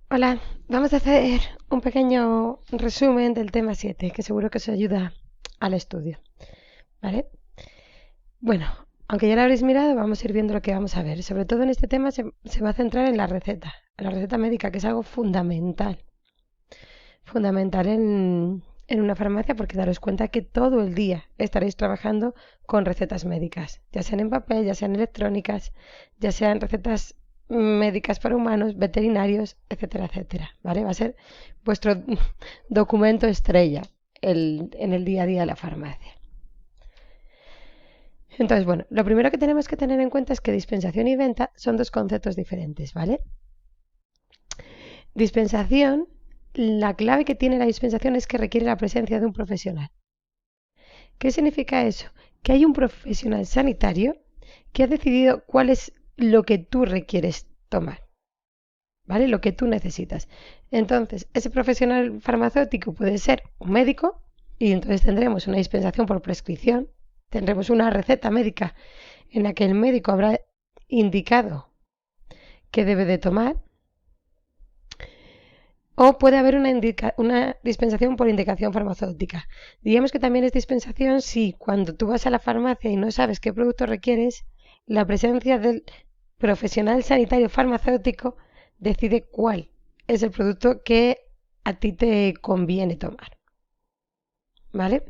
Hola, vamos a hacer un pequeño resumen del tema 7, que seguro que os ayuda al estudio, ¿vale? Bueno, aunque ya lo habréis mirado, vamos a ir viendo lo que vamos a ver. Sobre todo en este tema se va a centrar en la receta médica, que es algo fundamental en una farmacia, porque daros cuenta que todo el día estaréis trabajando con recetas médicas, ya sean en papel, ya sean electrónicas, ya sean recetas médicas para humanos, veterinarios, etcétera, etcétera, ¿vale? Va a ser vuestro documento estrella en el día a día de la farmacia. Entonces, bueno, lo primero que tenemos que tener en cuenta es que dispensación y venta son dos conceptos diferentes, ¿vale? Dispensación, la clave que tiene la dispensación es que requiere la presencia de un profesional. ¿Qué significa eso? Que hay un profesional sanitario que ha decidido cuál es lo que tú requieres tomar, ¿vale? Lo que tú necesitas. Entonces, ese profesional farmacéutico puede ser un médico y entonces tendremos una dispensación por prescripción, tendremos una receta médica en la que el médico habrá indicado qué debe de tomar. O puede haber una dispensación por indicación farmacéutica. Digamos que también es dispensación si cuando tú vas a la farmacia y no sabes qué producto requieres, la presencia del profesional sanitario farmacéutico decide cuál es el producto que a ti te conviene tomar. ¿Vale?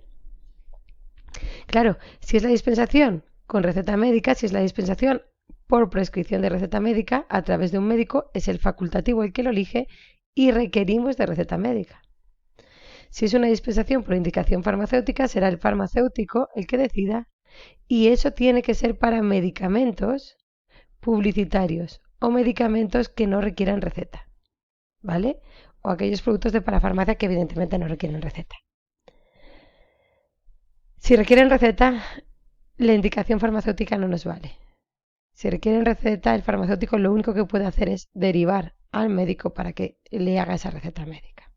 Claro, si es la dispensación con receta médica, si es la dispensación por prescripción de receta médica a través de un médico, es el facultativo el que lo elige y requerimos de receta médica. Si es una dispensación por indicación farmacéutica, será el farmacéutico el que decida y eso tiene que ser para medicamentos publicitarios o medicamentos que no requieran receta, ¿vale? O aquellos productos de parafarmacia que evidentemente no requieren receta. Si requieren receta, la indicación farmacéutica no nos vale. Si requieren receta, el farmacéutico lo único que puede hacer es derivar al médico para que le haga esa receta médica.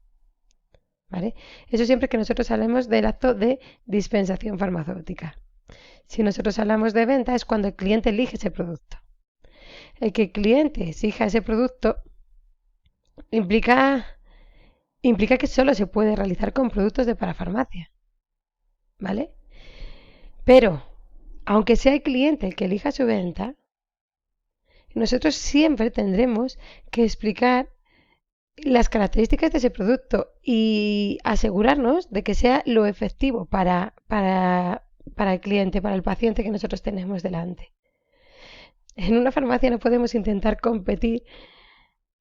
¿Vale? Eso siempre que nosotros hablemos del acto de dispensación farmacéutica. Si nosotros hablamos de venta es cuando el cliente elige ese producto. El que el cliente exija ese producto implica, implica que solo se puede realizar con productos de parafarmacia. ¿Vale? Pero, aunque sea el cliente el que elija su venta, nosotros siempre tendremos que explicar las características de ese producto y asegurarnos de que sea lo efectivo para el cliente, para el paciente que nosotros tenemos delante. En una farmacia no podemos intentar competir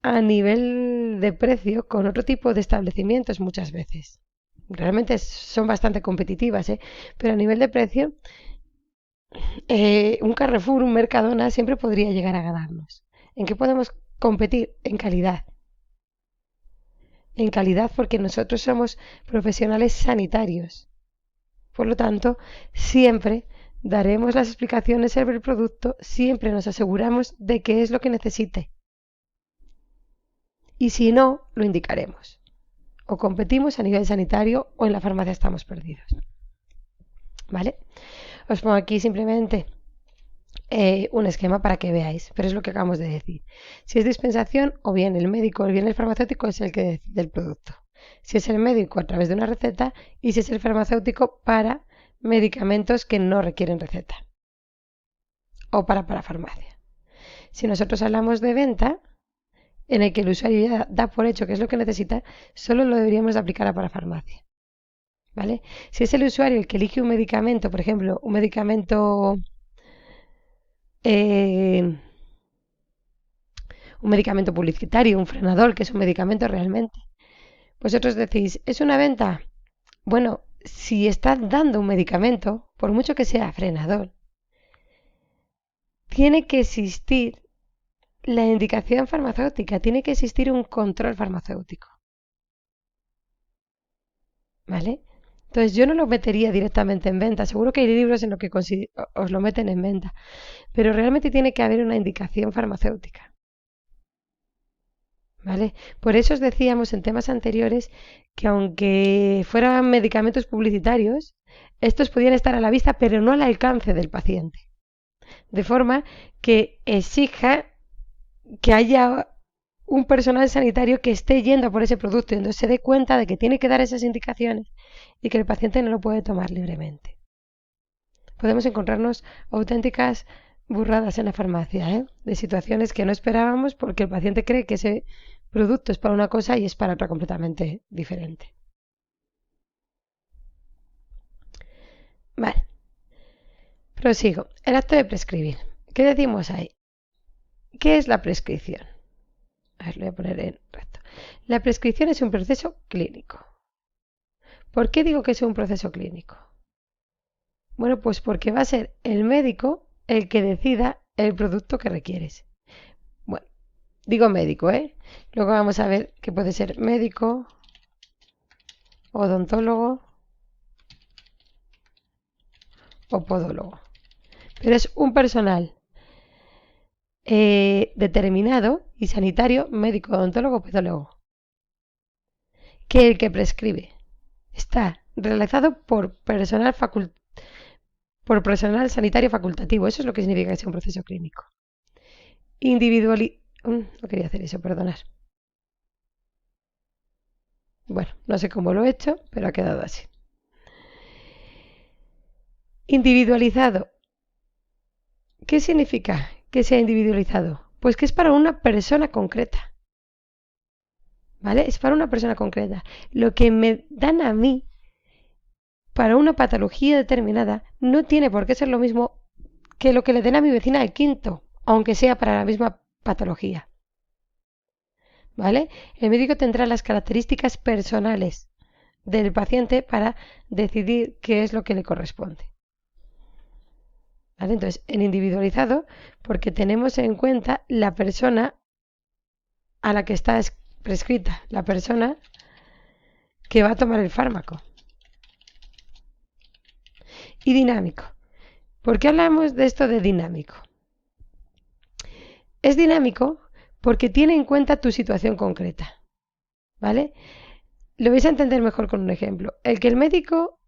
a nivel de precio con otro tipo de establecimientos muchas veces. Realmente son bastante competitivas, ¿eh? Pero a nivel de precio, un Carrefour, un Mercadona siempre podría llegar a ganarnos. ¿En qué podemos competir? En calidad. En calidad porque nosotros somos profesionales sanitarios. Por lo tanto, siempre daremos las explicaciones sobre el producto, siempre nos aseguramos de qué es lo que necesite. Y si no, lo indicaremos. O competimos a nivel sanitario o en la farmacia estamos perdidos. ¿Vale? Os pongo aquí simplemente un esquema para que veáis, pero es lo que acabamos de decir. Si es dispensación, o bien el médico o bien el farmacéutico es el que decide el producto. Si es el médico a través de una receta y si es el farmacéutico para medicamentos que no requieren receta o para farmacia. Si nosotros hablamos de venta, en el que el usuario ya da por hecho que es lo que necesita, solo lo deberíamos de aplicar a parafarmacia. ¿Vale? Si es el usuario el que elige un medicamento, por ejemplo, eh, un medicamento publicitario, un frenador, que es un medicamento realmente, vosotros decís, ¿es una venta? Bueno, si estás dando un medicamento, por mucho que sea frenador, tiene que existir la indicación farmacéutica, tiene que existir un control farmacéutico. ¿Vale? Entonces yo no lo metería directamente en venta. Seguro que hay libros en los que os lo meten en venta. Pero realmente tiene que haber una indicación farmacéutica. ¿Vale? Por eso os decíamos en temas anteriores que aunque fueran medicamentos publicitarios, estos podían estar a la vista, pero no al alcance del paciente. De forma que exija que haya un personal sanitario que esté yendo por ese producto y entonces se dé cuenta de que tiene que dar esas indicaciones y que el paciente no lo puede tomar libremente. Podemos encontrarnos auténticas burradas en la farmacia, de situaciones que no esperábamos porque el paciente cree que ese producto es para una cosa y es para otra completamente diferente. Vale, prosigo. El acto de prescribir. ¿Qué decimos ahí? ¿Qué es la prescripción? A ver, lo voy a poner en recto. La prescripción es un proceso clínico. ¿Por qué digo que es un proceso clínico? Bueno, pues porque va a ser el médico el que decida el producto que requieres. Bueno, digo médico, ¿eh? Luego vamos a ver que puede ser médico, odontólogo o podólogo. Pero es un personal determinado y sanitario, médico, odontólogo o podólogo, que el que prescribe está realizado por personal sanitario facultativo. Eso es lo que significa que sea un proceso clínico. No quería hacer eso, perdonar. Bueno, no sé cómo lo he hecho, pero ha quedado así. Individualizado. ¿Qué significa que sea individualizado? Pues que es para una persona concreta. ¿Vale? Es para una persona concreta. Lo que me dan a mí para una patología determinada no tiene por qué ser lo mismo que lo que le den a mi vecina al quinto, aunque sea para la misma patología. ¿Vale? El médico tendrá las características personales del paciente para decidir qué es lo que le corresponde. ¿Vale? Entonces, en individualizado, porque tenemos en cuenta la persona a la que está prescrita, la persona que va a tomar el fármaco. Y dinámico. ¿Por qué hablamos de esto de dinámico? Es dinámico porque tiene en cuenta tu situación concreta. ¿Vale? Lo vais a entender mejor con un ejemplo. El que el médico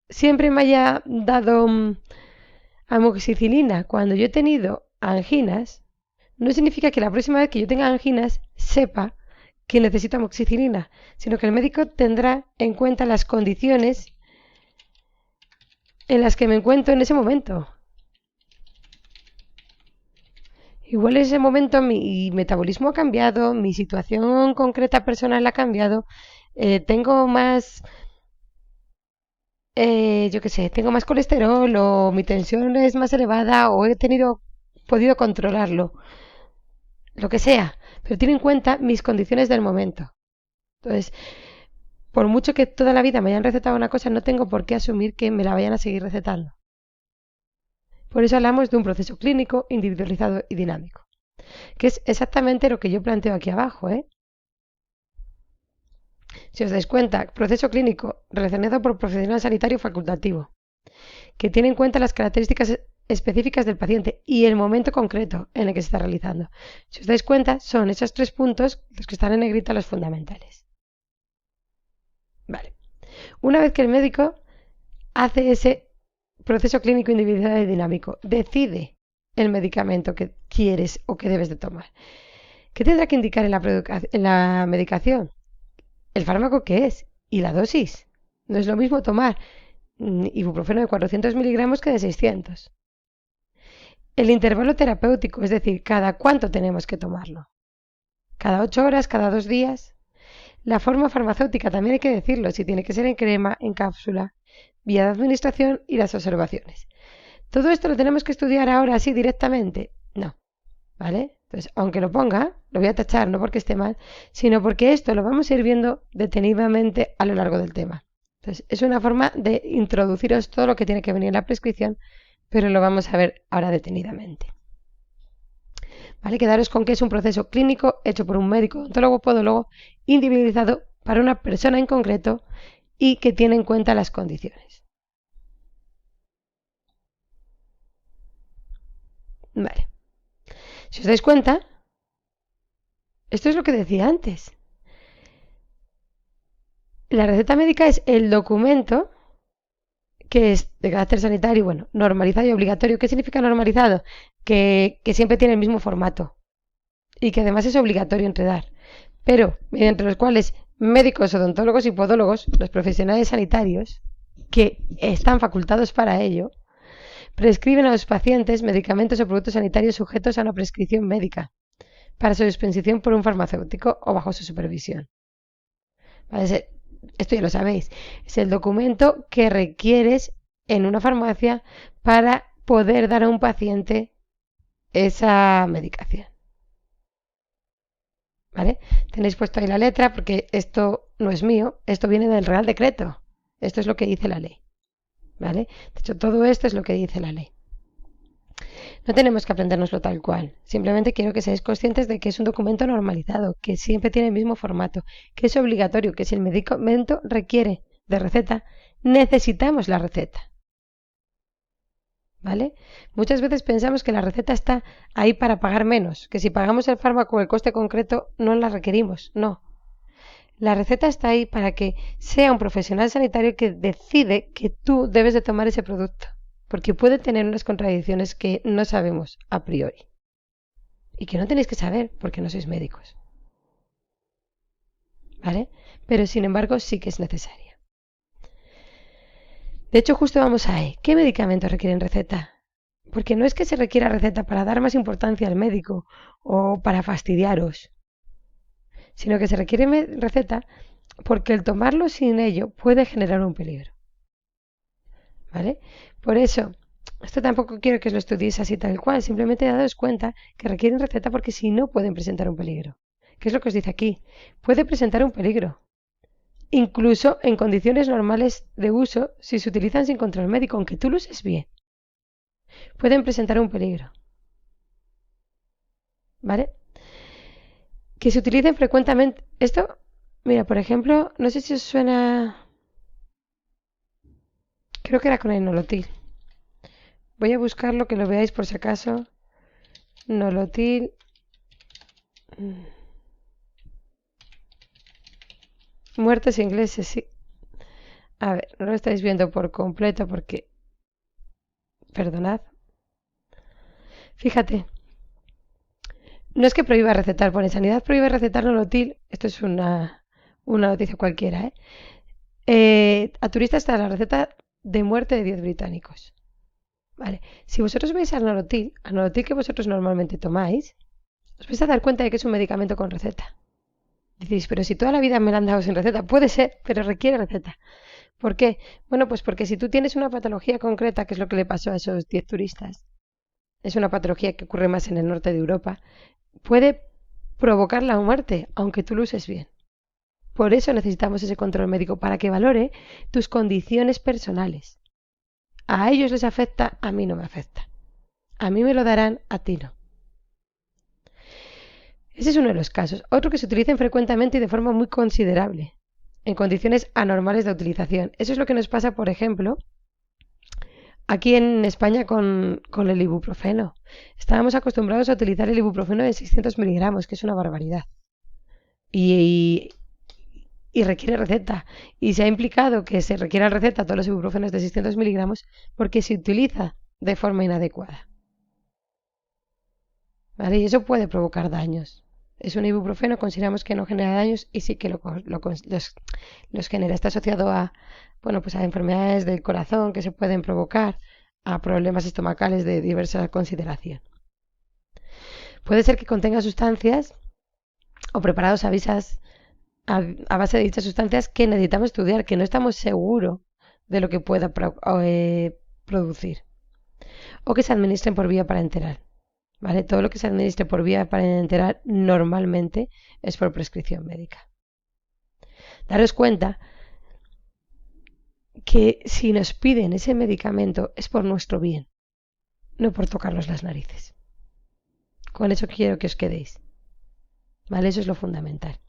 siempre me haya dado amoxicilina cuando yo he tenido anginas, no significa que la próxima vez que yo tenga anginas sepa que necesito amoxicilina, sino que el médico tendrá en cuenta las condiciones en las que me encuentro en ese momento. Igual en ese momento mi metabolismo ha cambiado, mi situación concreta personal ha cambiado, tengo más, yo qué sé, tengo más colesterol o mi tensión es más elevada o podido controlarlo, lo que sea, pero tiene en cuenta mis condiciones del momento. Entonces, por mucho que toda la vida me hayan recetado una cosa, no tengo por qué asumir que me la vayan a seguir recetando. Por eso hablamos de un proceso clínico, individualizado y dinámico, que es exactamente lo que yo planteo aquí abajo, ¿eh? Si os dais cuenta, proceso clínico relacionado por profesional sanitario facultativo, que tiene en cuenta las características específicas del paciente y el momento concreto en el que se está realizando. Si os dais cuenta, son esos 3 puntos los que están en negrita los fundamentales. Vale. Una vez que el médico hace ese proceso clínico individual y dinámico, decide el medicamento que quieres o que debes de tomar. ¿Qué tendrá que indicar en la medicación? El fármaco que es y la dosis. No es lo mismo tomar ibuprofeno de 400 miligramos que de 600. El intervalo terapéutico, es decir, cada cuánto tenemos que tomarlo. Cada 8 horas, cada 2 días. La forma farmacéutica también hay que decirlo, si tiene que ser en crema, en cápsula, vía de administración y las observaciones. ¿Todo esto lo tenemos que estudiar ahora así directamente? No, ¿vale? Entonces, aunque lo ponga, lo voy a tachar, no porque esté mal, sino porque esto lo vamos a ir viendo detenidamente a lo largo del tema. Entonces, es una forma de introduciros todo lo que tiene que venir en la prescripción, pero lo vamos a ver ahora detenidamente. ¿Vale? Quedaros con que es un proceso clínico hecho por un médico, odontólogo, podólogo, individualizado para una persona en concreto y que tiene en cuenta las condiciones. Vale. Si os dais cuenta, esto es lo que decía antes. La receta médica es el documento que es de carácter sanitario, bueno, normalizado y obligatorio. ¿Qué significa normalizado? Que siempre tiene el mismo formato y que además es obligatorio entregar. pero mediante los cuales médicos, odontólogos y podólogos, los profesionales sanitarios que están facultados para ello, prescriben a los pacientes medicamentos o productos sanitarios sujetos a una prescripción médica para su dispensación por un farmacéutico o bajo su supervisión. ¿Vale? Esto ya lo sabéis, es el documento que requieres en una farmacia para poder dar a un paciente esa medicación. ¿Vale? Tenéis puesto ahí la letra porque esto no es mío, esto viene del Real Decreto. Esto es lo que dice la ley. ¿Vale? De hecho, todo esto es lo que dice la ley. No tenemos que aprendérnoslo tal cual. Simplemente quiero que seáis conscientes de que es un documento normalizado, que siempre tiene el mismo formato, que es obligatorio, que si el medicamento requiere de receta, necesitamos la receta. ¿Vale? Muchas veces pensamos que la receta está ahí para pagar menos, que si pagamos el fármaco o el coste concreto no la requerimos. No. La receta está ahí para que sea un profesional sanitario que decide que tú debes de tomar ese producto, porque puede tener unas contradicciones que no sabemos a priori y que no tenéis que saber porque no sois médicos. ¿Vale? Pero sin embargo sí que es necesaria. De hecho, justo vamos ahí. ¿Qué medicamentos requieren receta? Porque no es que se requiera receta para dar más importancia al médico o para fastidiaros, sino que se requiere receta porque el tomarlo sin ello puede generar un peligro. ¿Vale? Por eso, esto tampoco quiero que os lo estudiéis así tal cual, simplemente daos cuenta que requieren receta porque si no pueden presentar un peligro. ¿Qué es lo que os dice aquí? Puede presentar un peligro. Incluso en condiciones normales de uso, si se utilizan sin control médico, aunque tú lo uses bien, pueden presentar un peligro. ¿Vale? Que se utilicen frecuentemente. Esto, mira, por ejemplo, no sé si os suena. Creo que era con el nolotil. Voy a buscarlo, que lo veáis por si acaso. Nolotil. Muertos ingleses, sí. A ver, no lo estáis viendo por completo porque. Perdonad. Fíjate. No es que prohíba recetar, pone sanidad prohíbe recetar nolotil. Esto es una noticia cualquiera, ¿eh? A turistas está la receta de muerte de 10 británicos. Vale. Si vosotros veis al nolotil que vosotros normalmente tomáis, os vais a dar cuenta de que es un medicamento con receta. Decís, pero si toda la vida me la han dado sin receta, puede ser, pero requiere receta. ¿Por qué? Bueno, pues porque si tú tienes una patología concreta, que es lo que le pasó a esos 10 turistas, es una patología que ocurre más en el norte de Europa, puede provocar la muerte, aunque tú lo uses bien. Por eso necesitamos ese control médico, para que valore tus condiciones personales. A ellos les afecta, a mí no me afecta. A mí me lo darán, a ti no. Ese es uno de los casos. Otro que se utilicen frecuentemente y de forma muy considerable, en condiciones anormales de utilización. Eso es lo que nos pasa, por ejemplo, aquí en España con el ibuprofeno. Estábamos acostumbrados a utilizar el ibuprofeno de 600 miligramos, que es una barbaridad. Y requiere receta. Y se ha implicado que se requiera receta a todos los ibuprofenos de 600 miligramos porque se utiliza de forma inadecuada. ¿Vale? Y eso puede provocar daños. Es un ibuprofeno, consideramos que no genera daños y sí que los genera. Está asociado a, bueno, pues a enfermedades del corazón que se pueden provocar, a problemas estomacales de diversa consideración. Puede ser que contenga sustancias o preparados a base de dichas sustancias que necesitamos estudiar, que no estamos seguros de lo que pueda producir, o que se administren por vía parenteral. ¿Vale? Todo lo que se administre por vía parenteral normalmente es por prescripción médica. Daros cuenta que si nos piden ese medicamento es por nuestro bien, no por tocarnos las narices. Con eso quiero que os quedéis. ¿Vale? Eso es lo fundamental.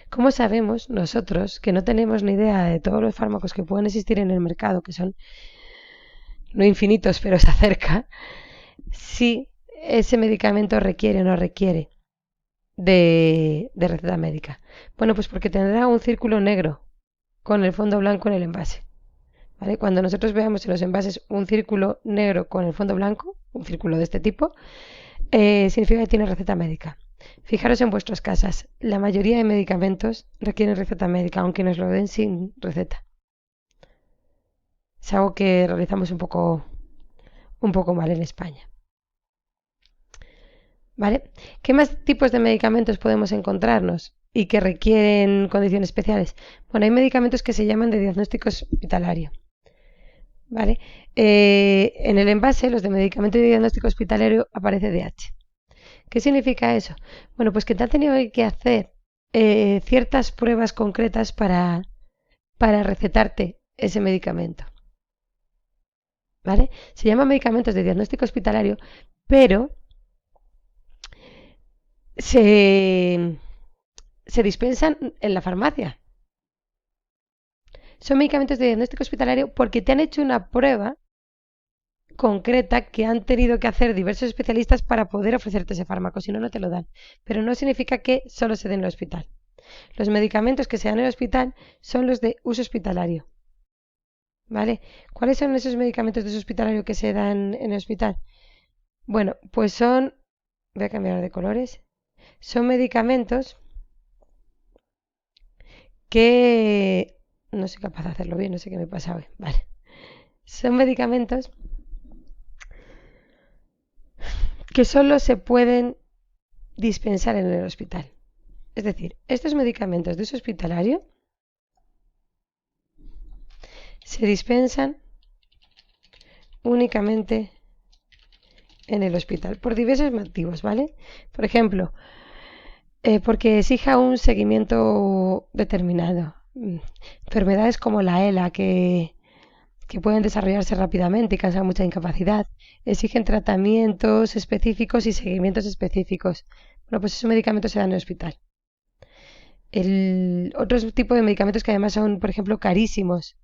¿Cómo sabemos nosotros, que no tenemos ni idea de todos los fármacos que pueden existir en el mercado, que son no infinitos, pero se acerca, si ese medicamento requiere o no requiere de receta médica? Bueno, pues porque tendrá un círculo negro con el fondo blanco en el envase. ¿Vale? Cuando nosotros veamos en los envases un círculo negro con el fondo blanco, un círculo de este tipo, significa que tiene receta médica. Fijaros en vuestras casas, la mayoría de medicamentos requieren receta médica, aunque nos lo den sin receta. Es algo que realizamos un poco mal en España. ¿Vale? ¿Qué más tipos de medicamentos podemos encontrarnos y que requieren condiciones especiales? Bueno, hay medicamentos que se llaman de diagnóstico hospitalario. ¿Vale? En el envase, los de medicamento de diagnóstico hospitalario, aparece DH. ¿Qué significa eso? Bueno, pues que te han tenido que hacer ciertas pruebas concretas para recetarte ese medicamento. ¿Vale? Se llaman medicamentos de diagnóstico hospitalario, pero se, se dispensan en la farmacia. Son medicamentos de diagnóstico hospitalario porque te han hecho una prueba concreta que han tenido que hacer diversos especialistas para poder ofrecerte ese fármaco, si no, no te lo dan. Pero no significa que solo se den en el hospital. Los medicamentos que se dan en el hospital son los de uso hospitalario. ¿Vale? ¿Cuáles son esos medicamentos de uso hospitalario que se dan en el hospital? Bueno, pues son, voy a cambiar de colores, son medicamentos que no soy capaz de hacerlo bien, no sé qué me pasa hoy. Vale. Son medicamentos que solo se pueden dispensar en el hospital. Es decir, estos medicamentos de uso hospitalario se dispensan únicamente en el hospital por diversos motivos, ¿vale? Por ejemplo, porque exija un seguimiento determinado. Enfermedades como la ELA, que pueden desarrollarse rápidamente y causar mucha incapacidad, exigen tratamientos específicos y seguimientos específicos. Bueno, pues esos medicamentos se dan en el hospital. El otro tipo de medicamentos que además son, por ejemplo, carísimos,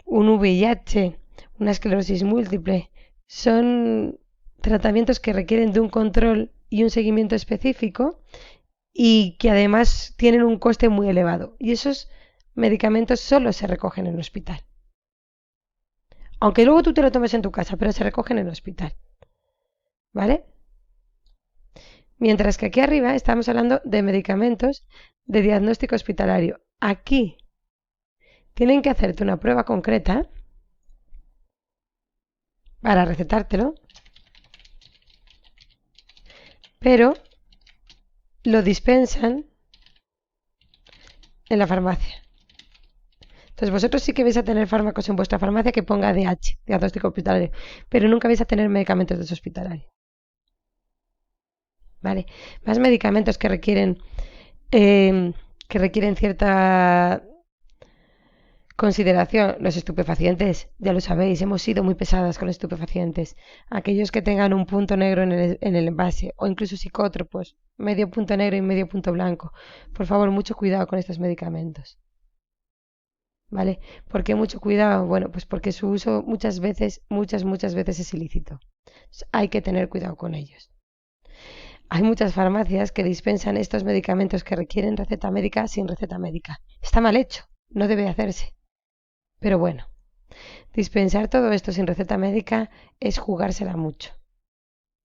un VIH, una esclerosis múltiple, son tratamientos que requieren de un control y un seguimiento específico y que además tienen un coste muy elevado. Y esos medicamentos solo se recogen en el hospital. Aunque luego tú te lo tomes en tu casa, pero se recogen en el hospital. ¿Vale? Mientras que aquí arriba estamos hablando de medicamentos de diagnóstico hospitalario. Aquí tienen que hacerte una prueba concreta para recetártelo, pero lo dispensan en la farmacia. Entonces vosotros sí que vais a tener fármacos en vuestra farmacia que ponga DH, diagnóstico hospitalario, pero nunca vais a tener medicamentos de ese hospitalario. ¿Vale? Más medicamentos que requieren cierta consideración. Los estupefacientes, ya lo sabéis, hemos sido muy pesadas con los estupefacientes. Aquellos que tengan un punto negro en el envase o incluso psicótropos, medio punto negro y medio punto blanco. Por favor, mucho cuidado con estos medicamentos. ¿Vale? ¿Por qué mucho cuidado? Bueno, pues porque su uso muchas veces es ilícito. Entonces, hay que tener cuidado con ellos. Hay muchas farmacias que dispensan estos medicamentos que requieren receta médica sin receta médica. Está mal hecho, no debe hacerse. Pero bueno, dispensar todo esto sin receta médica es jugársela mucho.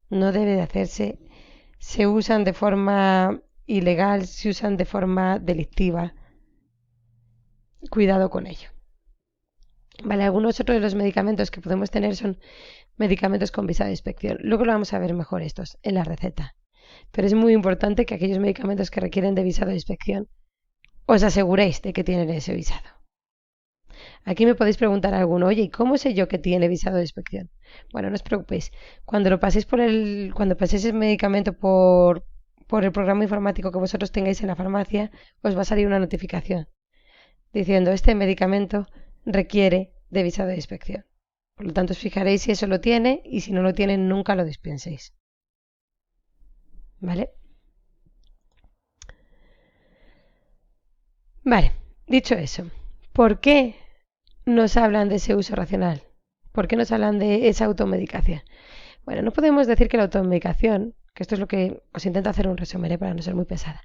No debe de hacerse. Se usan de forma ilegal, se usan de forma delictiva. Cuidado con ello. Vale, algunos otros de los medicamentos que podemos tener son medicamentos con visado de inspección. Luego lo vamos a ver mejor estos en la receta. Pero es muy importante que aquellos medicamentos que requieren de visado de inspección os aseguréis de que tienen ese visado. Aquí me podéis preguntar a alguno, oye, ¿y cómo sé yo que tiene visado de inspección? Bueno, no os preocupéis. Cuando paséis el medicamento por el programa informático que vosotros tengáis en la farmacia, os va a salir una notificación diciendo este medicamento requiere de visado de inspección. Por lo tanto, os fijaréis si eso lo tiene y si no lo tiene, nunca lo dispenséis. ¿Vale? Vale, dicho eso, ¿por qué nos hablan de ese uso racional? ¿Por qué nos hablan de esa automedicación? Bueno, no podemos decir que la automedicación, que esto es lo que os intento hacer un resumen para no ser muy pesada,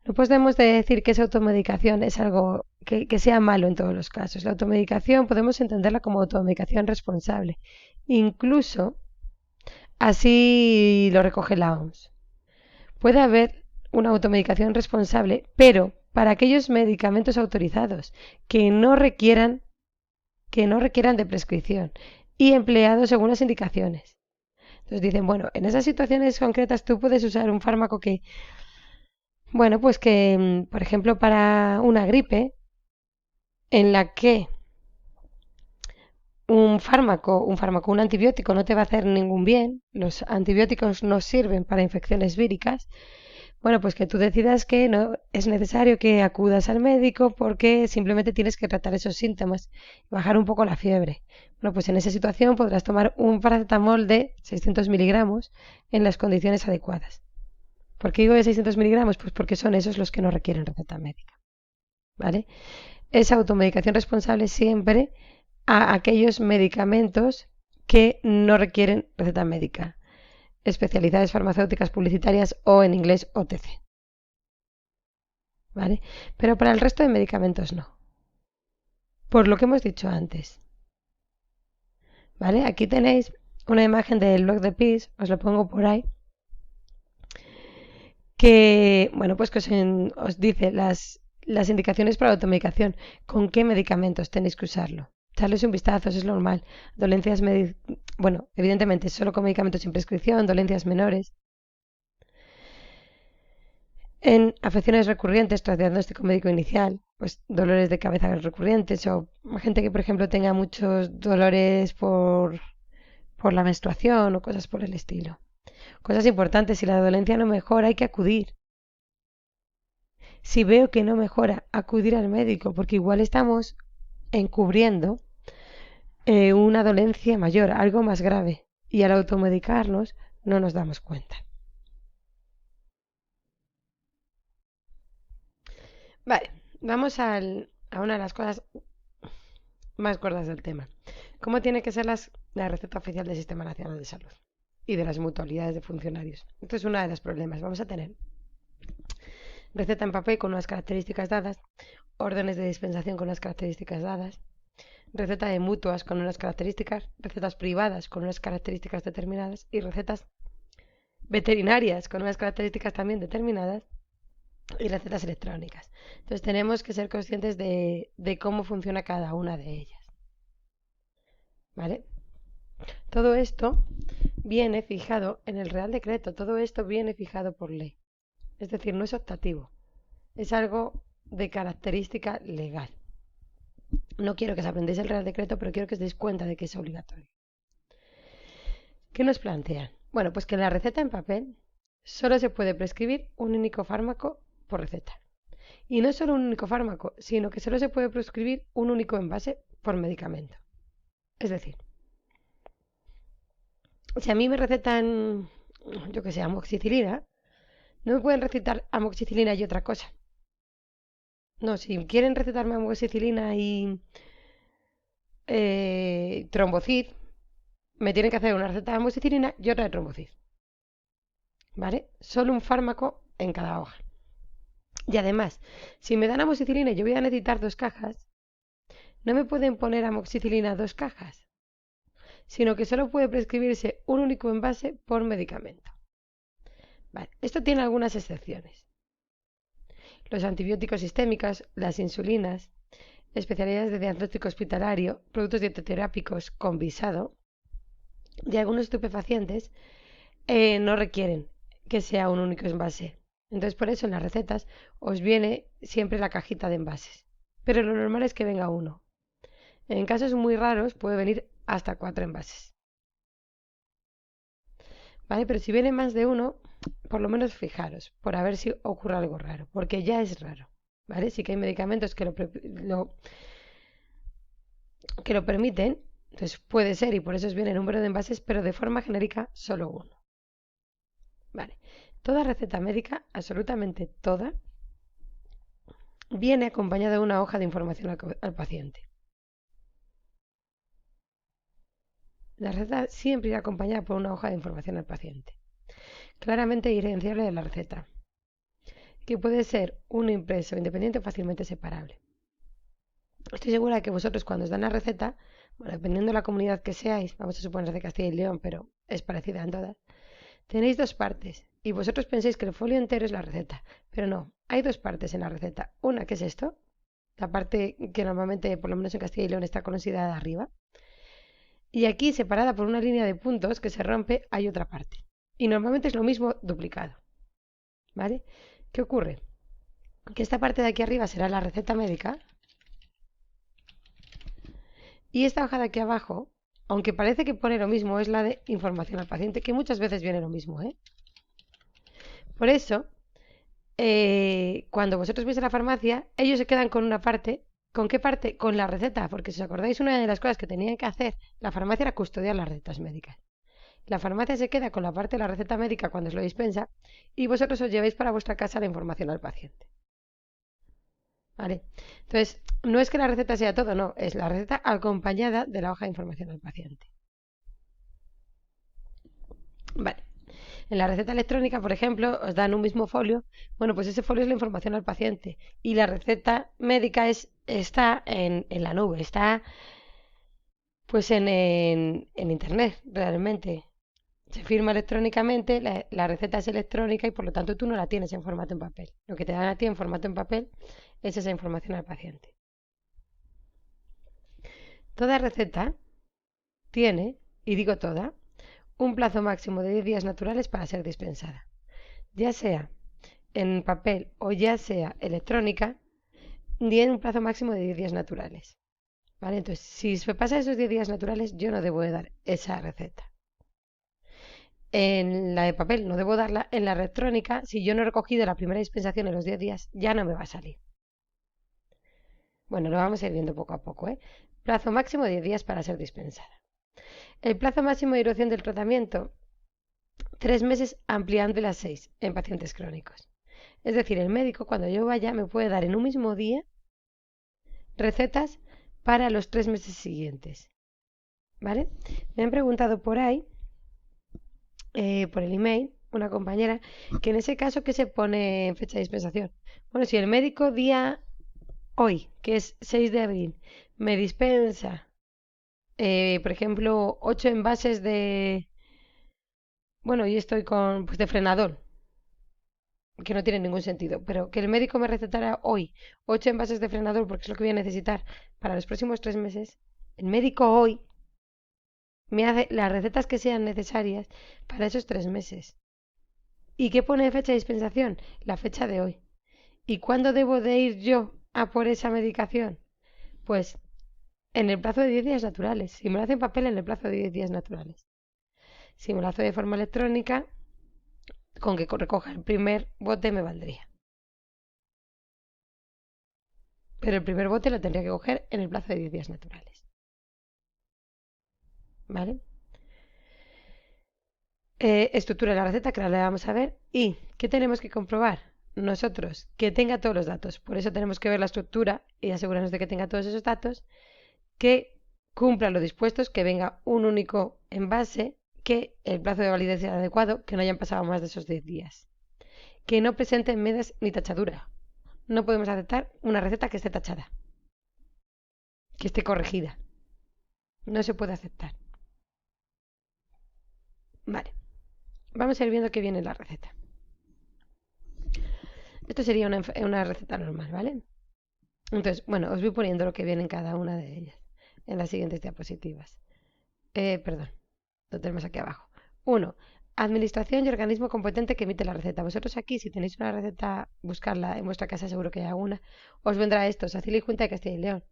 no podemos decir que esa automedicación es algo que sea malo en todos los casos. La automedicación podemos entenderla como automedicación responsable. Incluso así lo recoge la OMS. puede haber una automedicación responsable, pero para aquellos medicamentos autorizados que no requieran de prescripción y empleados según las indicaciones. Entonces dicen, bueno, en esas situaciones concretas tú puedes usar un fármaco que, bueno, pues que, por ejemplo, para una gripe, en la que un antibiótico no te va a hacer ningún bien, los antibióticos no sirven para infecciones víricas, bueno, pues que tú decidas que no es necesario que acudas al médico porque simplemente tienes que tratar esos síntomas y bajar un poco la fiebre. Bueno, pues en esa situación podrás tomar un paracetamol de 600 miligramos en las condiciones adecuadas. ¿Por qué digo de 600 miligramos? Pues porque son esos los que no requieren receta médica. ¿Vale? Es automedicación responsable siempre a aquellos medicamentos que no requieren receta médica. Especialidades farmacéuticas publicitarias o en inglés OTC. ¿Vale? Pero para el resto de medicamentos no. Por lo que hemos dicho antes. ¿Vale? Aquí tenéis una imagen del blog de PIS, os lo pongo por ahí, que, bueno, pues que os dice las indicaciones para la automedicación, con qué medicamentos tenéis que usarlo. Echarles un vistazo, eso es normal. Dolencias, bueno, evidentemente solo con medicamentos sin prescripción, dolencias menores. En afecciones recurrentes tras diagnóstico médico inicial, pues dolores de cabeza recurrentes o gente que, por ejemplo, tenga muchos dolores por la menstruación o cosas por el estilo. Cosas importantes, si la dolencia no mejora, hay que acudir. Si veo que no mejora, acudir al médico, porque igual estamos encubriendo una dolencia mayor, algo más grave, y al automedicarnos no nos damos cuenta. Vale, vamos a una de las cosas más gordas del tema. ¿Cómo tiene que ser la receta oficial del Sistema Nacional de Salud y de las mutualidades de funcionarios? Esto es uno de los problemas. Vamos a tener receta en papel con unas características dadas, órdenes de dispensación con unas características dadas, receta de mutuas con unas características, recetas privadas con unas características determinadas y recetas veterinarias con unas características también determinadas y recetas electrónicas. Entonces tenemos que ser conscientes de cómo funciona cada una de ellas. ¿Vale? Todo esto viene fijado en el Real Decreto, todo esto viene fijado por ley. Es decir, no es optativo, es algo de característica legal. No quiero que os aprendéis el Real Decreto, pero quiero que os deis cuenta de que es obligatorio. ¿Qué nos plantean? Bueno, pues que en la receta en papel solo se puede prescribir un único fármaco por receta. Y no solo un único fármaco, sino que solo se puede prescribir un único envase por medicamento. Es decir, si a mí me recetan, yo que sé, amoxicilina, no me pueden recetar amoxicilina y otra cosa. No, si quieren recetarme amoxicilina y trombocid, me tienen que hacer una receta de amoxicilina y otra de trombocid. ¿Vale? Solo un fármaco en cada hoja. Y además, si me dan amoxicilina y yo voy a necesitar 2 cajas, no me pueden poner amoxicilina 2 cajas, sino que solo puede prescribirse un único envase por medicamento. Vale, esto tiene algunas excepciones. Los antibióticos sistémicos, las insulinas, especialidades de diagnóstico hospitalario, productos dietoterápicos con visado y algunos estupefacientes no requieren que sea un único envase. Entonces por eso en las recetas os viene siempre la cajita de envases. Pero lo normal es que venga uno. En casos muy raros puede venir hasta 4 envases. ¿Vale? Pero si viene más de uno, por lo menos fijaros, por a ver si ocurre algo raro, porque ya es raro. ¿Vale? Sí que hay medicamentos que lo permiten, entonces puede ser y por eso os viene el número de envases, pero de forma genérica solo uno. Vale. Toda receta médica, absolutamente toda, viene acompañada de una hoja de información al paciente. La receta siempre irá acompañada por una hoja de información al paciente. Claramente diferenciable de la receta, que puede ser un impreso independiente o fácilmente separable. Estoy segura de que vosotros cuando os dan la receta, bueno, dependiendo de la comunidad que seáis, vamos a suponer de Castilla y León, pero es parecida en todas, tenéis dos partes y vosotros pensáis que el folio entero es la receta, pero no, hay dos partes en la receta. Una que es esto, la parte que normalmente, por lo menos en Castilla y León, está considerada arriba. Y aquí, separada por una línea de puntos que se rompe, hay otra parte. Y normalmente es lo mismo duplicado. ¿Vale? ¿Qué ocurre? Que esta parte de aquí arriba será la receta médica. Y esta hoja de aquí abajo, aunque parece que pone lo mismo, es la de información al paciente, que muchas veces viene lo mismo, ¿eh? Por eso, cuando vosotros vais a la farmacia, ellos se quedan con una parte. ¿Con qué parte? Con la receta, porque si os acordáis, una de las cosas que tenían que hacer la farmacia era custodiar las recetas médicas. La farmacia se queda con la parte de la receta médica cuando os lo dispensa y vosotros os lleváis para vuestra casa la información al paciente. ¿Vale? Entonces, no es que la receta sea todo, no, es la receta acompañada de la hoja de información al paciente. Vale. En la receta electrónica, por ejemplo, os dan un mismo folio. Bueno, pues ese folio es la información al paciente. Y la receta médica está en la nube, está pues en internet, realmente. Se firma electrónicamente, la receta es electrónica y por lo tanto tú no la tienes en formato en papel. Lo que te dan a ti en formato en papel es esa información al paciente. Toda receta tiene, y digo toda, un plazo máximo de 10 días naturales para ser dispensada. Ya sea en papel o ya sea electrónica, tiene un plazo máximo de 10 días naturales. ¿Vale? Entonces, si se pasa esos 10 días naturales, yo no debo de dar esa receta. En la de papel no debo darla, en la electrónica, si yo no he recogido la primera dispensación en los 10 días, ya no me va a salir. Bueno, lo vamos a ir viendo poco a poco, ¿eh? Plazo máximo de 10 días para ser dispensada. El plazo máximo de duración del tratamiento, 3 meses ampliando las 6 en pacientes crónicos. Es decir, el médico cuando yo vaya me puede dar en un mismo día recetas para los 3 meses siguientes. ¿Vale? Me han preguntado por ahí, por el email, una compañera, que en ese caso, ¿qué se pone en fecha de dispensación? Bueno, si el médico día hoy, que es 6 de abril, me dispensa, por ejemplo, 8 envases de... Bueno, y estoy con, pues de frenador, que no tiene ningún sentido, pero que el médico me recetara hoy 8 envases de frenador porque es lo que voy a necesitar para los próximos 3 meses, el médico hoy me hace las recetas que sean necesarias para esos 3 meses. ¿Y qué pone fecha de dispensación? La fecha de hoy. ¿Y cuándo debo de ir yo a por esa medicación? Pues en el plazo de 10 días naturales. Si me lo hace en papel, en el plazo de 10 días naturales. Si me lo hace de forma electrónica, con que recoja el primer bote me valdría. Pero el primer bote lo tendría que coger en el plazo de 10 días naturales. ¿Vale? Estructura la receta, que ahora la vamos a ver. ¿Y qué tenemos que comprobar? Nosotros, que tenga todos los datos. Por eso tenemos que ver la estructura y asegurarnos de que tenga todos esos datos, que cumpla lo dispuestos, que venga un único envase, que el plazo de validez sea adecuado, que no hayan pasado más de esos 10 días. Que no presenten medias ni tachadura. No podemos aceptar una receta que esté tachada, que esté corregida. No se puede aceptar. Vale, vamos a ir viendo qué viene en la receta. Esto sería una receta normal, ¿vale? Entonces, bueno, os voy poniendo lo que viene en cada una de ellas en las siguientes diapositivas. Perdón, lo tenemos aquí abajo. 1. Administración y organismo competente que emite la receta. Vosotros aquí, si tenéis una receta, buscarla en vuestra casa, seguro que hay alguna, os vendrá esto, Sacil y Junta de Castilla y León.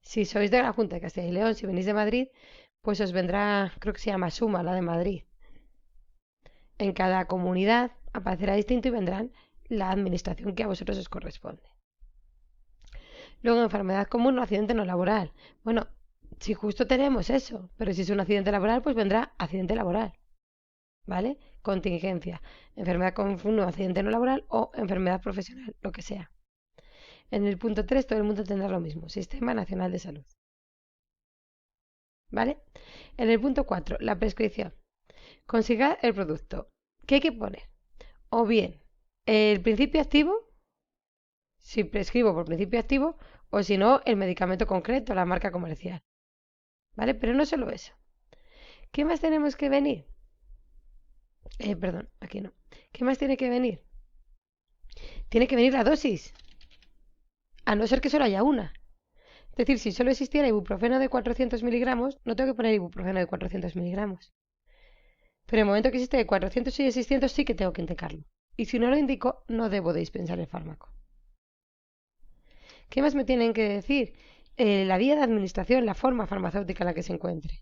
Si sois de la Junta de Castilla y León, si venís de Madrid, pues os vendrá, creo que se llama Suma, la de Madrid. En cada comunidad aparecerá distinto y vendrán la administración que a vosotros os corresponde. Luego, enfermedad común o accidente no laboral. Bueno, si justo tenemos eso, pero si es un accidente laboral, pues vendrá accidente laboral. ¿Vale? Contingencia. Enfermedad común o accidente no laboral o enfermedad profesional, lo que sea. En el punto 3 todo el mundo tendrá lo mismo, Sistema Nacional de Salud. ¿Vale? En el punto 4, la prescripción. Consiga el producto. ¿Qué hay que poner? O bien, el principio activo, si prescribo por principio activo, o si no, el medicamento concreto, la marca comercial. ¿Vale? Pero no solo eso. ¿Qué más tenemos que venir? Perdón, aquí no. ¿Qué más tiene que venir? Tiene que venir la dosis, a no ser que solo haya una. Es decir, si solo existiera ibuprofeno de 400 miligramos, no tengo que poner ibuprofeno de 400 miligramos. Pero en el momento que existe de 400 y de 600 sí que tengo que indicarlo. Y si no lo indico, no debo de dispensar el fármaco. ¿Qué más me tienen que decir? La vía de administración, la forma farmacéutica en la que se encuentre.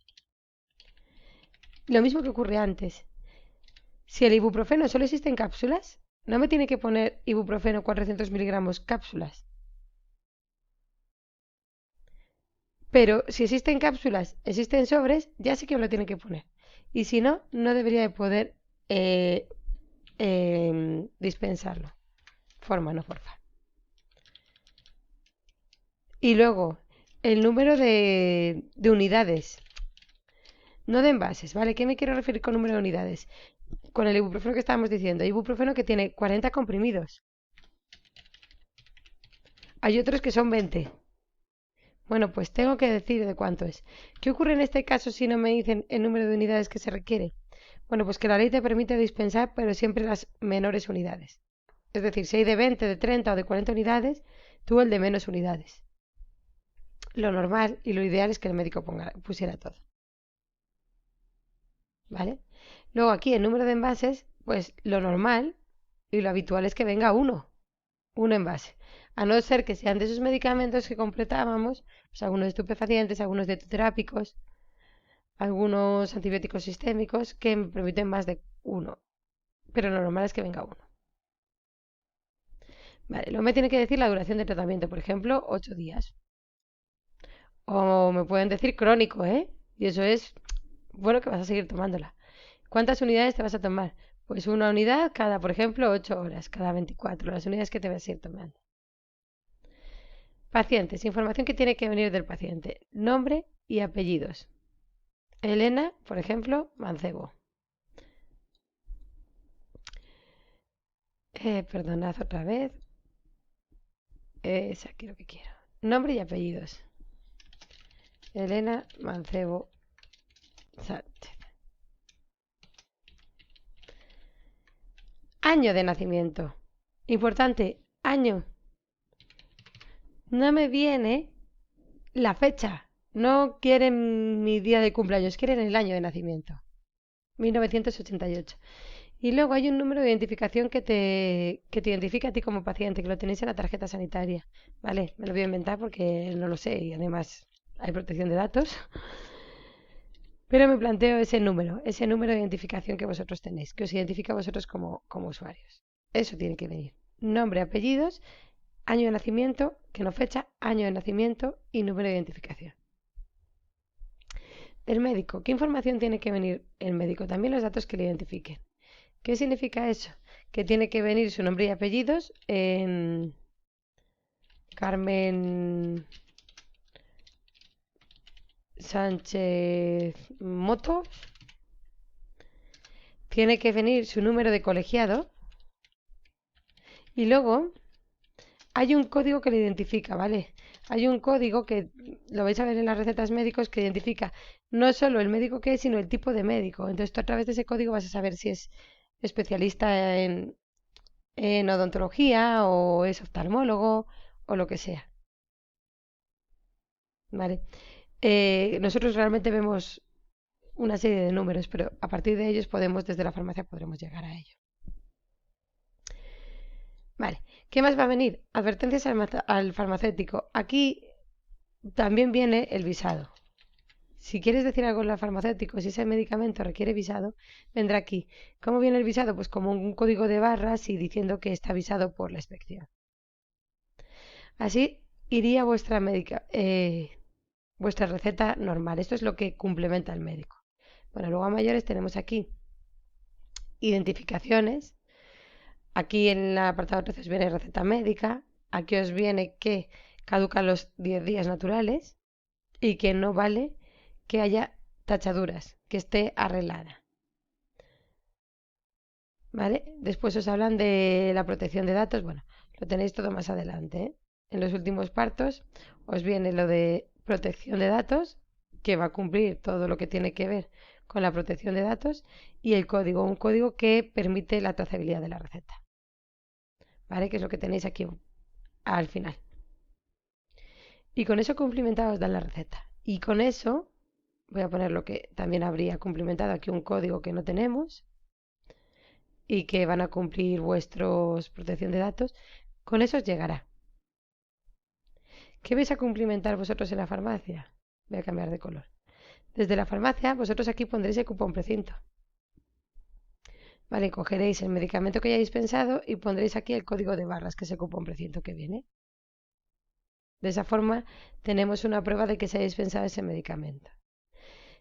Lo mismo que ocurre antes. Si el ibuprofeno solo existe en cápsulas, no me tiene que poner ibuprofeno 400 miligramos cápsulas. Pero si existen cápsulas, existen sobres, ya sí que me lo tiene que poner. Y si no, no debería de poder eh, dispensarlo. Forma, no porfa. Y luego, el número de unidades, no de envases, ¿vale? ¿Qué me quiero referir con número de unidades? Con el ibuprofeno que estábamos diciendo, ibuprofeno que tiene 40 comprimidos. Hay otros que son 20. Bueno, pues tengo que decir de cuánto es. ¿Qué ocurre en este caso si no me dicen el número de unidades que se requiere? Bueno, pues que la ley te permite dispensar, pero siempre las menores unidades. Es decir, si hay de 20, de 30 o de 40 unidades, tú el de menos unidades. Lo normal y lo ideal es que el médico pusiera todo. ¿Vale? Luego aquí el número de envases, pues lo normal y lo habitual es que venga un envase. A no ser que sean de esos medicamentos que completábamos, pues algunos estupefacientes, algunos detoterápicos, algunos antibióticos sistémicos que me permiten más de uno. Pero lo normal es que venga uno. Vale, luego me tiene que decir la duración de tratamiento, por ejemplo, 8 días. O me pueden decir crónico, ¿eh? Y eso es, bueno, que vas a seguir tomándola. ¿Cuántas unidades te vas a tomar? Pues una unidad cada, por ejemplo, 8 horas, cada 24, las unidades que te vas a ir tomando. Pacientes, información que tiene que venir del paciente. Nombre y apellidos. Elena, por ejemplo, Mancebo. Perdonad otra vez. Es aquí lo que quiero. Nombre y apellidos. Elena Mancebo Sánchez. Año de nacimiento. Importante, año. No me viene la fecha. No quieren mi día de cumpleaños, quieren el año de nacimiento. 1988. Y luego hay un número de identificación que te identifica a ti como paciente, que lo tenéis en la tarjeta sanitaria. Vale, me lo voy a inventar porque no lo sé y además hay protección de datos. Pero me planteo ese número de identificación que vosotros tenéis, que os identifica a vosotros como usuarios. Eso tiene que venir. Nombre, apellidos, año de nacimiento, que no fecha, año de nacimiento y número de identificación. El médico, ¿qué información tiene que venir el médico? También los datos que le identifiquen. ¿Qué significa eso? Que tiene que venir su nombre y apellidos en Carmen Sánchez Moto. Tiene que venir su número de colegiado. Y luego hay un código que le identifica, ¿vale? Hay un código que lo vais a ver en las recetas médicos que identifica no solo el médico que es, sino el tipo de médico. Entonces tú a través de ese código vas a saber si es especialista en odontología o es oftalmólogo o lo que sea, ¿vale? Nosotros realmente vemos una serie de números, pero a partir de ellos desde la farmacia podremos llegar a ello. Vale, ¿qué más va a venir? Advertencias al farmacéutico. Aquí también viene el visado. Si quieres decir algo al farmacéutico, si ese medicamento requiere visado, vendrá aquí. ¿Cómo viene el visado? Pues como un código de barras y diciendo que está visado por la inspección. Así iría vuestra receta normal. Esto es lo que complementa el médico. Bueno, luego a mayores tenemos aquí identificaciones. Aquí en el apartado 13 os viene receta médica. Aquí os viene que caducan los 10 días naturales y que no vale que haya tachaduras, que esté arreglada. ¿Vale? Después os hablan de la protección de datos. Bueno, lo tenéis todo más adelante, ¿eh? En los últimos partos os viene lo de protección de datos, que va a cumplir todo lo que tiene que ver con la protección de datos, y el código, un código que permite la trazabilidad de la receta. ¿Vale? Que es lo que tenéis aquí al final. Y con eso cumplimentado os dan la receta. Y con eso, voy a poner lo que también habría cumplimentado aquí, un código que no tenemos y que van a cumplir vuestros protección de datos. Con eso os llegará. ¿Qué vais a cumplimentar vosotros en la farmacia? Voy a cambiar de color. Desde la farmacia, vosotros aquí pondréis el cupón precinto. Vale, cogeréis el medicamento que hayáis pensado y pondréis aquí el código de barras, que es el cupón precinto que viene. De esa forma, tenemos una prueba de que se hayáis pensado ese medicamento.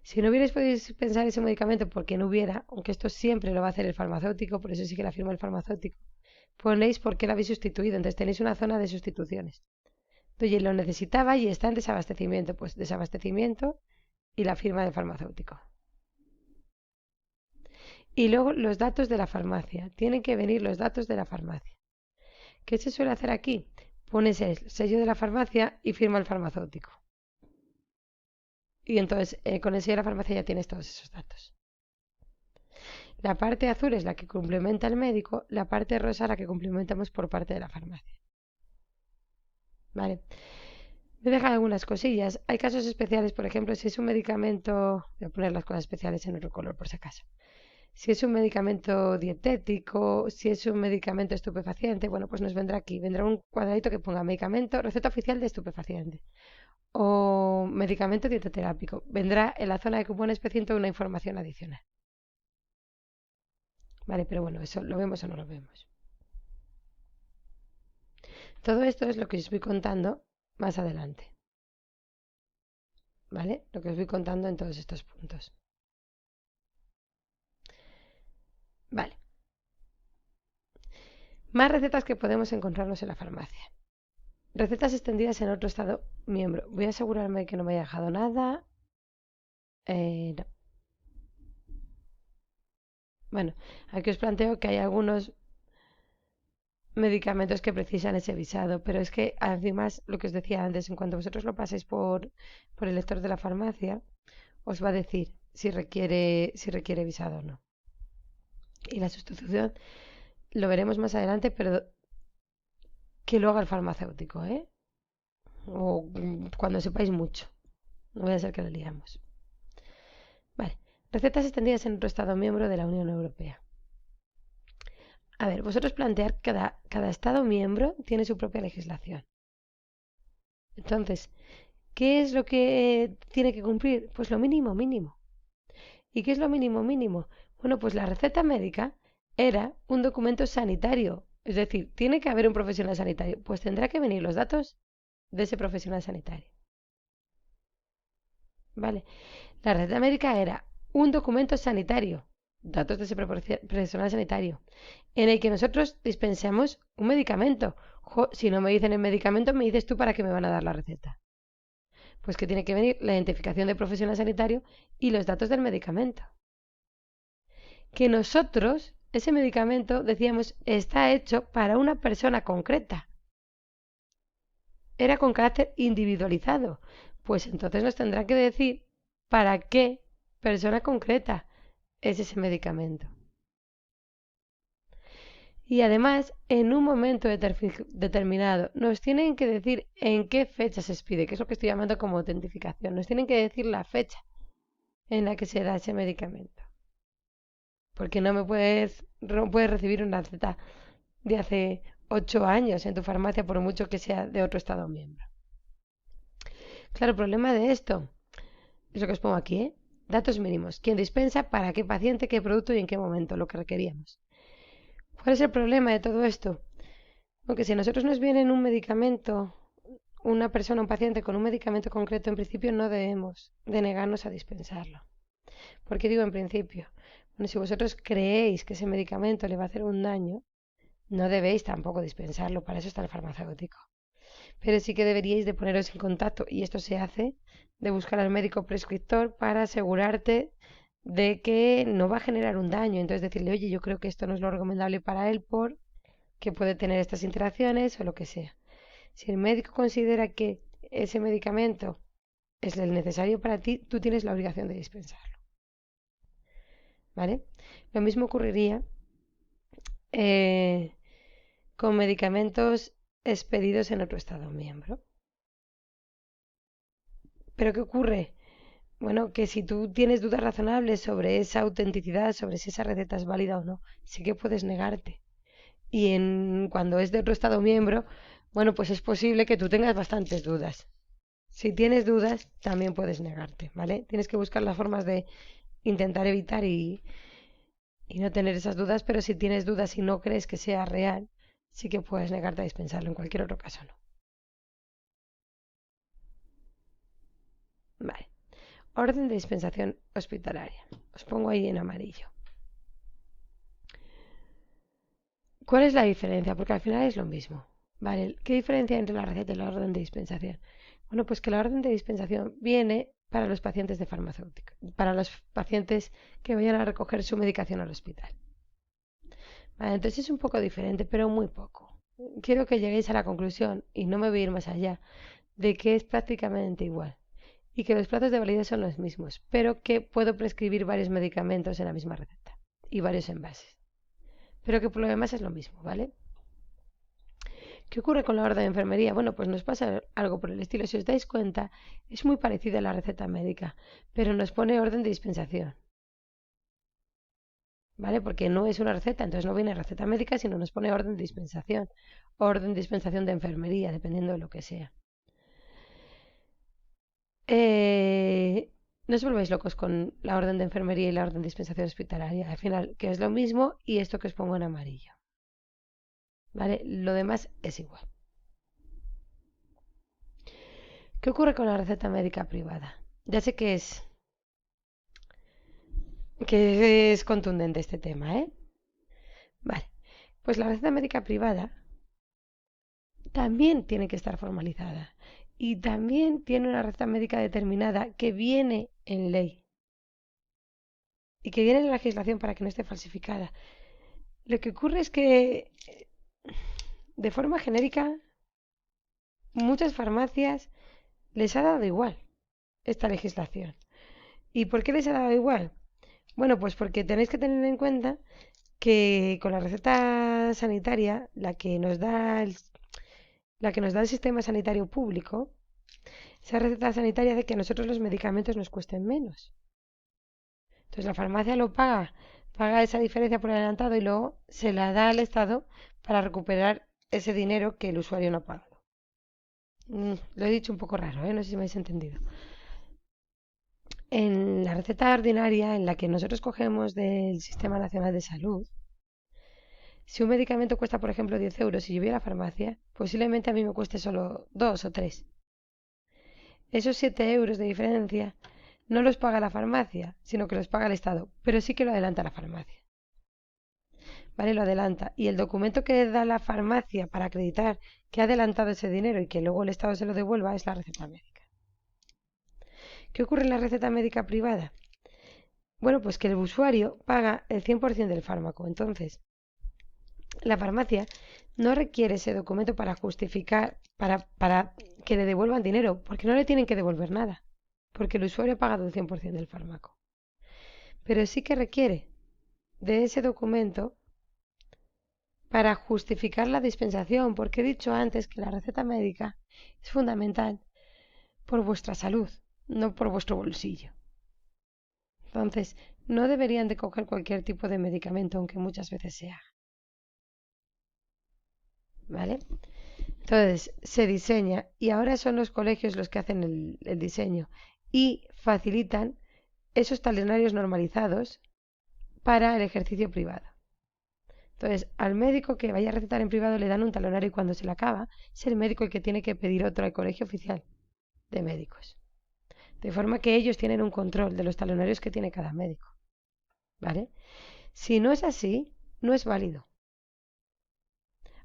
Si no hubierais podido pensar ese medicamento porque no hubiera, aunque esto siempre lo va a hacer el farmacéutico, por eso sí que la firma el farmacéutico, ponéis por qué lo habéis sustituido. Entonces tenéis una zona de sustituciones. Oye, lo necesitaba y está en desabastecimiento. Pues desabastecimiento y la firma del farmacéutico. Y luego los datos de la farmacia. Tienen que venir los datos de la farmacia. ¿Qué se suele hacer aquí? Pones el sello de la farmacia y firma el farmacéutico. Y entonces con el sello de la farmacia ya tienes todos esos datos. La parte azul es la que complementa el médico, la parte rosa la que complementamos por parte de la farmacia. Vale. Me dejan algunas cosillas. Hay casos especiales, por ejemplo, si es un medicamento, voy a poner las cosas especiales en otro color por si acaso. Si es un medicamento dietético, si es un medicamento estupefaciente, bueno, pues nos vendrá aquí, vendrá un cuadradito que ponga medicamento, receta oficial de estupefaciente o medicamento dietoterápico. Vendrá en la zona de cupones precinto una información adicional. Vale, pero bueno, eso lo vemos o no lo vemos. Todo esto es lo que os voy contando más adelante. ¿Vale? Lo que os voy contando en todos estos puntos. Vale. Más recetas que podemos encontrarnos en la farmacia. Recetas extendidas en otro estado miembro. Voy a asegurarme que no me haya dejado nada. No. Bueno, aquí os planteo que hay algunos medicamentos que precisan ese visado, pero es que además lo que os decía antes, en cuanto vosotros lo paséis por el lector de la farmacia, os va a decir si requiere visado o no. Y la sustitución lo veremos más adelante, pero que lo haga el farmacéutico, ¿eh? O cuando sepáis mucho. No voy a ser que lo liamos. Vale. Recetas extendidas en otro Estado miembro de la Unión Europea. A ver, vosotros plantear que cada Estado miembro tiene su propia legislación. Entonces, ¿qué es lo que tiene que cumplir? Pues lo mínimo mínimo. ¿Y qué es lo mínimo mínimo? Bueno, pues la receta médica era un documento sanitario. Es decir, tiene que haber un profesional sanitario. Pues tendrá que venir los datos de ese profesional sanitario. ¿Vale? La receta médica era un documento sanitario, datos de ese profesional sanitario, en el que nosotros dispensamos un medicamento. Si no me dicen el medicamento, me dices tú para qué me van a dar la receta. Pues que tiene que venir la identificación del profesional sanitario y los datos del medicamento. Que nosotros, ese medicamento, decíamos, está hecho para una persona concreta. Era con carácter individualizado. Pues entonces nos tendrán que decir para qué persona concreta es ese medicamento. Y además, en un momento determinado, nos tienen que decir en qué fecha se expide, que es lo que estoy llamando como autentificación. Nos tienen que decir la fecha en la que se da ese medicamento. Porque no puedes recibir una receta de hace 8 años en tu farmacia, por mucho que sea de otro Estado miembro. Claro, el problema de esto es lo que os pongo aquí, ¿eh? Datos mínimos. ¿Quién dispensa? ¿Para qué paciente? ¿Qué producto? ¿Y en qué momento? Lo que requeríamos. ¿Cuál es el problema de todo esto? Porque si a nosotros nos viene un medicamento, una persona, un paciente con un medicamento concreto, en principio no debemos de negarnos a dispensarlo. ¿Por qué digo en principio? Bueno, si vosotros creéis que ese medicamento le va a hacer un daño, no debéis tampoco dispensarlo, para eso está el farmacéutico. Pero sí que deberíais de poneros en contacto, y esto se hace, de buscar al médico prescriptor para asegurarte de que no va a generar un daño. Entonces decirle, oye, yo creo que esto no es lo recomendable para él por que puede tener estas interacciones o lo que sea. Si el médico considera que ese medicamento es el necesario para ti, tú tienes la obligación de dispensarlo. ¿vale? Lo mismo ocurriría con medicamentos expedidos en otro Estado miembro. ¿Pero qué ocurre? Bueno, que si tú tienes dudas razonables sobre esa autenticidad, sobre si esa receta es válida o no, sí que puedes negarte. Y cuando es de otro Estado miembro, bueno, pues es posible que tú tengas bastantes dudas. Si tienes dudas, también puedes negarte, ¿vale? Tienes que buscar las formas de intentar evitar y no tener esas dudas, pero si tienes dudas y no crees que sea real, sí que puedes negarte a dispensarlo. En cualquier otro caso, no. Vale. Orden de dispensación hospitalaria. Os pongo ahí en amarillo. ¿Cuál es la diferencia? Porque al final es lo mismo. Vale, ¿qué diferencia hay entre la receta y la orden de dispensación? Bueno, pues que la orden de dispensación viene para los pacientes de farmacéutica, para los pacientes que vayan a recoger su medicación al hospital. Vale, entonces es un poco diferente, pero muy poco. Quiero que lleguéis a la conclusión, y no me voy a ir más allá, de que es prácticamente igual y que los plazos de validez son los mismos, pero que puedo prescribir varios medicamentos en la misma receta y varios envases. Pero que por lo demás es lo mismo, ¿vale? ¿Qué ocurre con la orden de enfermería? Bueno, pues nos pasa algo por el estilo. Si os dais cuenta, es muy parecida a la receta médica, pero nos pone orden de dispensación, ¿vale? Porque no es una receta, entonces no viene receta médica, sino nos pone orden de dispensación de enfermería, dependiendo de lo que sea. No os volváis locos con la orden de enfermería y la orden de dispensación hospitalaria. Al final, que es lo mismo y esto que os pongo en amarillo, ¿vale? Lo demás es igual. ¿Qué ocurre con la receta médica privada? Ya sé que es contundente este tema, ¿eh? Vale, pues la receta médica privada también tiene que estar formalizada y también tiene una receta médica determinada que viene en ley y que viene en la legislación para que no esté falsificada. Lo que ocurre es que, de forma genérica, muchas farmacias les ha dado igual esta legislación. ¿Y por qué les ha dado igual? Bueno, pues porque tenéis que tener en cuenta que con la receta sanitaria, la que nos da el sistema sanitario público, esa receta sanitaria hace que a nosotros los medicamentos nos cuesten menos. Entonces la farmacia paga esa diferencia por adelantado y luego se la da al Estado para recuperar ese dinero que el usuario no ha pagado. Lo he dicho un poco raro, ¿eh? No sé si me habéis entendido. En la receta ordinaria, en la que nosotros cogemos del Sistema Nacional de Salud, si un medicamento cuesta, por ejemplo, 10 euros y yo voy a la farmacia, posiblemente a mí me cueste solo 2 o 3. Esos 7 euros de diferencia no los paga la farmacia, sino que los paga el Estado, pero sí que lo adelanta la farmacia. ¿Vale? Lo adelanta. Y el documento que da la farmacia para acreditar que ha adelantado ese dinero y que luego el Estado se lo devuelva es la receta médica. ¿Qué ocurre en la receta médica privada? Bueno, pues que el usuario paga el 100% del fármaco. Entonces, la farmacia no requiere ese documento para justificar, para que le devuelvan dinero, porque no le tienen que devolver nada, porque el usuario ha pagado el 100% del fármaco. Pero sí que requiere de ese documento para justificar la dispensación, porque he dicho antes que la receta médica es fundamental por vuestra salud, no por vuestro bolsillo. Entonces, no deberían de coger cualquier tipo de medicamento, aunque muchas veces se haga. ¿Vale? Entonces, se diseña y ahora son los colegios los que hacen el diseño y facilitan esos talonarios normalizados para el ejercicio privado. Entonces, al médico que vaya a recetar en privado le dan un talonario y cuando se le acaba, es el médico el que tiene que pedir otro al colegio oficial de médicos. De forma que ellos tienen un control de los talonarios que tiene cada médico. ¿Vale? Si no es así, no es válido.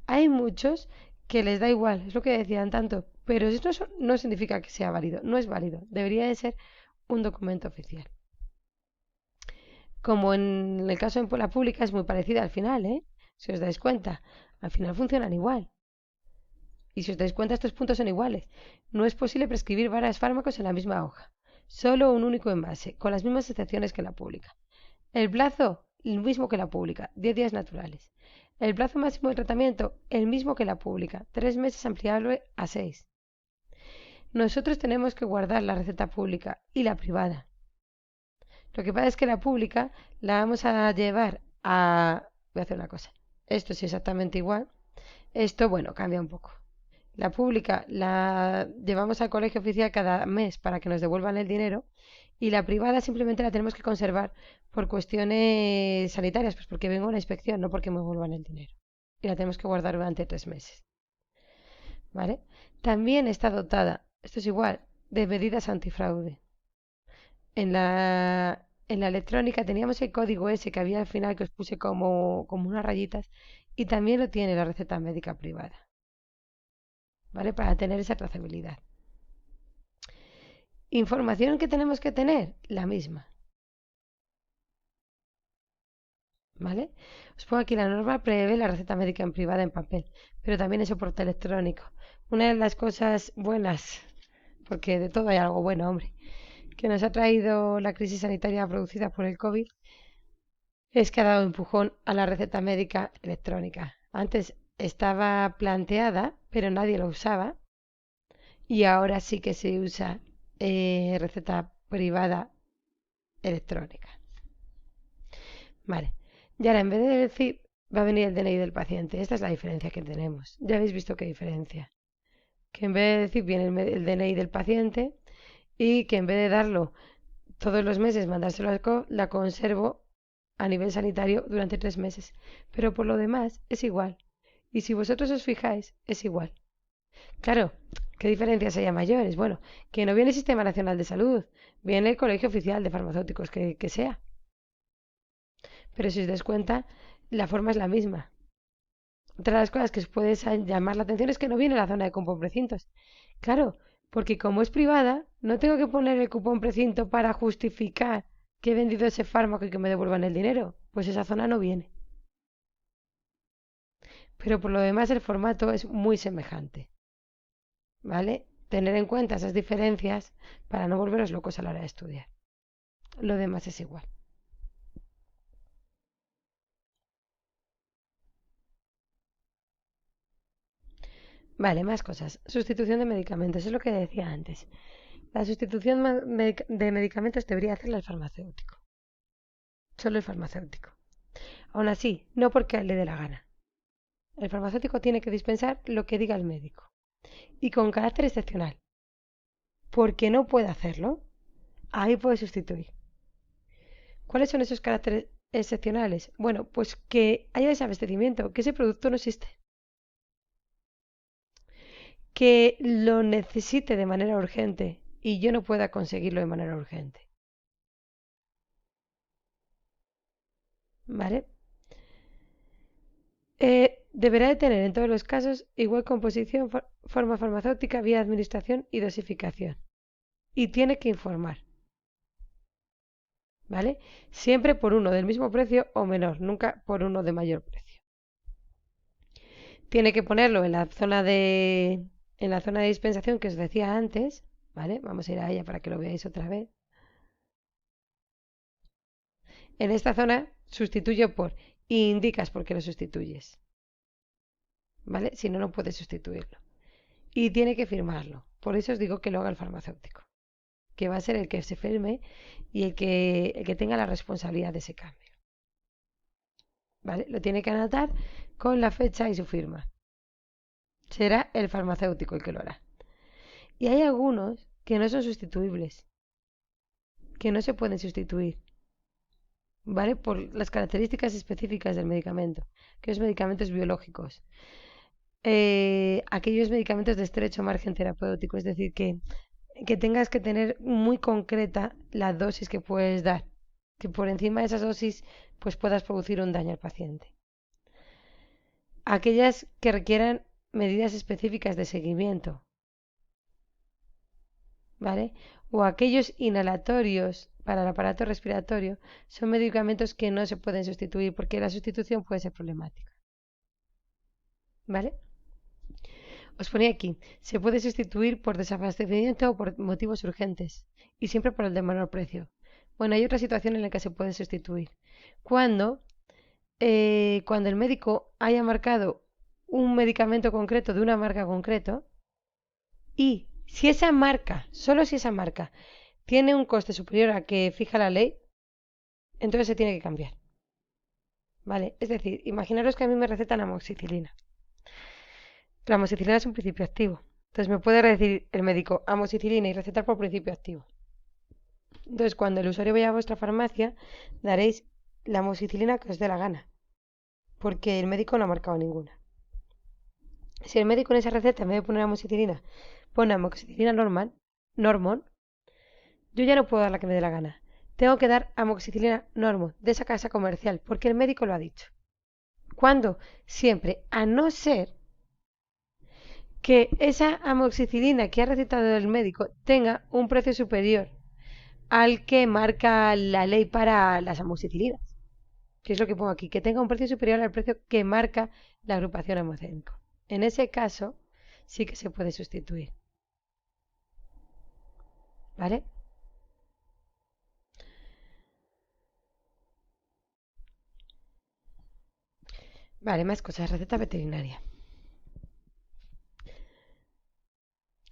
Hay muchos que les da igual, es lo que decían tanto, pero esto no significa que sea válido, no es válido, debería de ser un documento oficial. Como en el caso de la pública es muy parecida al final, ¿eh? Si os dais cuenta, al final funcionan igual. Y si os dais cuenta, estos puntos son iguales. No es posible prescribir varios fármacos en la misma hoja, solo un único envase, con las mismas excepciones que en la pública. El plazo, el mismo que la pública, 10 días naturales. El plazo máximo de tratamiento, el mismo que la pública, 3 meses ampliable a 6. Nosotros tenemos que guardar la receta pública y la privada. Lo que pasa es que la pública la vamos a llevar a... Voy a hacer una cosa. Esto es exactamente igual. Esto, bueno, cambia un poco. La pública la llevamos al colegio oficial cada mes para que nos devuelvan el dinero y la privada simplemente la tenemos que conservar por cuestiones sanitarias, pues porque vengo a una inspección, no porque me devuelvan el dinero. Y la tenemos que guardar durante 3 meses. ¿Vale? También está dotada, esto es igual, de medidas antifraude. En la electrónica teníamos el código ese que había al final que os puse como unas rayitas y también lo tiene la receta médica privada. ¿Vale? Para tener esa trazabilidad. Información que tenemos que tener, la misma. ¿Vale? Os pongo aquí la norma prevé la receta médica en privada en papel, pero también en soporte electrónico. Una de las cosas buenas, porque de todo hay algo bueno, hombre, que nos ha traído la crisis sanitaria producida por el COVID, es que ha dado empujón a la receta médica electrónica. Antes estaba planteada, pero nadie lo usaba, y ahora sí que se usa receta privada electrónica. Vale. Y ahora en vez de decir va a venir el DNI del paciente, esta es la diferencia que tenemos. Ya habéis visto qué diferencia. Que en vez de decir viene el DNI del paciente y que en vez de darlo todos los meses, mandárselo al CO, la conservo a nivel sanitario durante 3 meses. Pero por lo demás es igual. Y si vosotros os fijáis, es igual. Claro, ¿qué diferencias hay a mayores? Bueno, que no viene el Sistema Nacional de Salud, viene el Colegio Oficial de Farmacéuticos, que sea. Pero si os das cuenta, la forma es la misma. Otra de las cosas que os puede llamar la atención es que no viene la zona de cupón precintos. Claro, porque como es privada, no tengo que poner el cupón precinto para justificar que he vendido ese fármaco y que me devuelvan el dinero. Pues esa zona no viene. Pero por lo demás el formato es muy semejante. ¿Vale? Tener en cuenta esas diferencias para no volveros locos a la hora de estudiar. Lo demás es igual. Vale, más cosas. Sustitución de medicamentos, es lo que decía antes. La sustitución de medicamentos debería hacerla el farmacéutico. Solo el farmacéutico. Aún así, no porque le dé la gana. El farmacéutico tiene que dispensar lo que diga el médico. Y con carácter excepcional. Porque no puede hacerlo, ahí puede sustituir. ¿Cuáles son esos caracteres excepcionales? Bueno, pues que haya desabastecimiento, que ese producto no existe. Que lo necesite de manera urgente y yo no pueda conseguirlo de manera urgente. ¿Vale? Deberá de tener en todos los casos igual composición, forma farmacéutica, vía de administración y dosificación. Y tiene que informar. ¿Vale? Siempre por uno del mismo precio o menor, nunca por uno de mayor precio. Tiene que ponerlo en la zona de dispensación que os decía antes, ¿vale? Vamos a ir a ella para que lo veáis otra vez. En esta zona sustituyo por y indicas por qué lo sustituyes, ¿vale? Si no, no puedes sustituirlo. Y tiene que firmarlo. Por eso os digo que lo haga el farmacéutico, que va a ser el que se firme y el que tenga la responsabilidad de ese cambio. ¿Vale? Lo tiene que anotar con la fecha y su firma. Será el farmacéutico el que lo hará. Y hay algunos que no son sustituibles, que no se pueden sustituir, ¿vale? Por las características específicas del medicamento, que los medicamentos biológicos. Aquellos medicamentos de estrecho margen terapéutico, es decir, que tengas que tener muy concreta la dosis que puedes dar, que por encima de esas dosis pues puedas producir un daño al paciente. Aquellas que requieran medidas específicas de seguimiento, ¿vale? O aquellos inhalatorios para el aparato respiratorio son medicamentos que no se pueden sustituir porque la sustitución puede ser problemática, ¿vale? Os ponía aquí, se puede sustituir por desabastecimiento o por motivos urgentes y siempre por el de menor precio. Bueno, hay otra situación en la que se puede sustituir. Cuando, cuando el médico haya marcado un medicamento concreto de una marca concreto y si esa marca, solo si esa marca, tiene un coste superior a que fija la ley, entonces se tiene que cambiar. ¿Vale? Es decir, imaginaros que a mí me recetan amoxicilina. La amoxicilina es un principio activo. Entonces me puede decir el médico amoxicilina y recetar por principio activo. Entonces cuando el usuario vaya a vuestra farmacia, daréis la amoxicilina que os dé la gana. Porque el médico no ha marcado ninguna. Si el médico en esa receta, en vez de poner amoxicilina, pone amoxicilina normal, Normon, yo ya no puedo dar la que me dé la gana. Tengo que dar amoxicilina Normon de esa casa comercial, porque el médico lo ha dicho. ¿Cuándo? Siempre, a no ser que esa amoxicilina que ha recetado el médico tenga un precio superior al que marca la ley para las amoxicilinas. Que es lo que pongo aquí, que tenga un precio superior al precio que marca la agrupación hemocénico. En ese caso, sí que se puede sustituir. ¿Vale? Vale, más cosas. Receta veterinaria.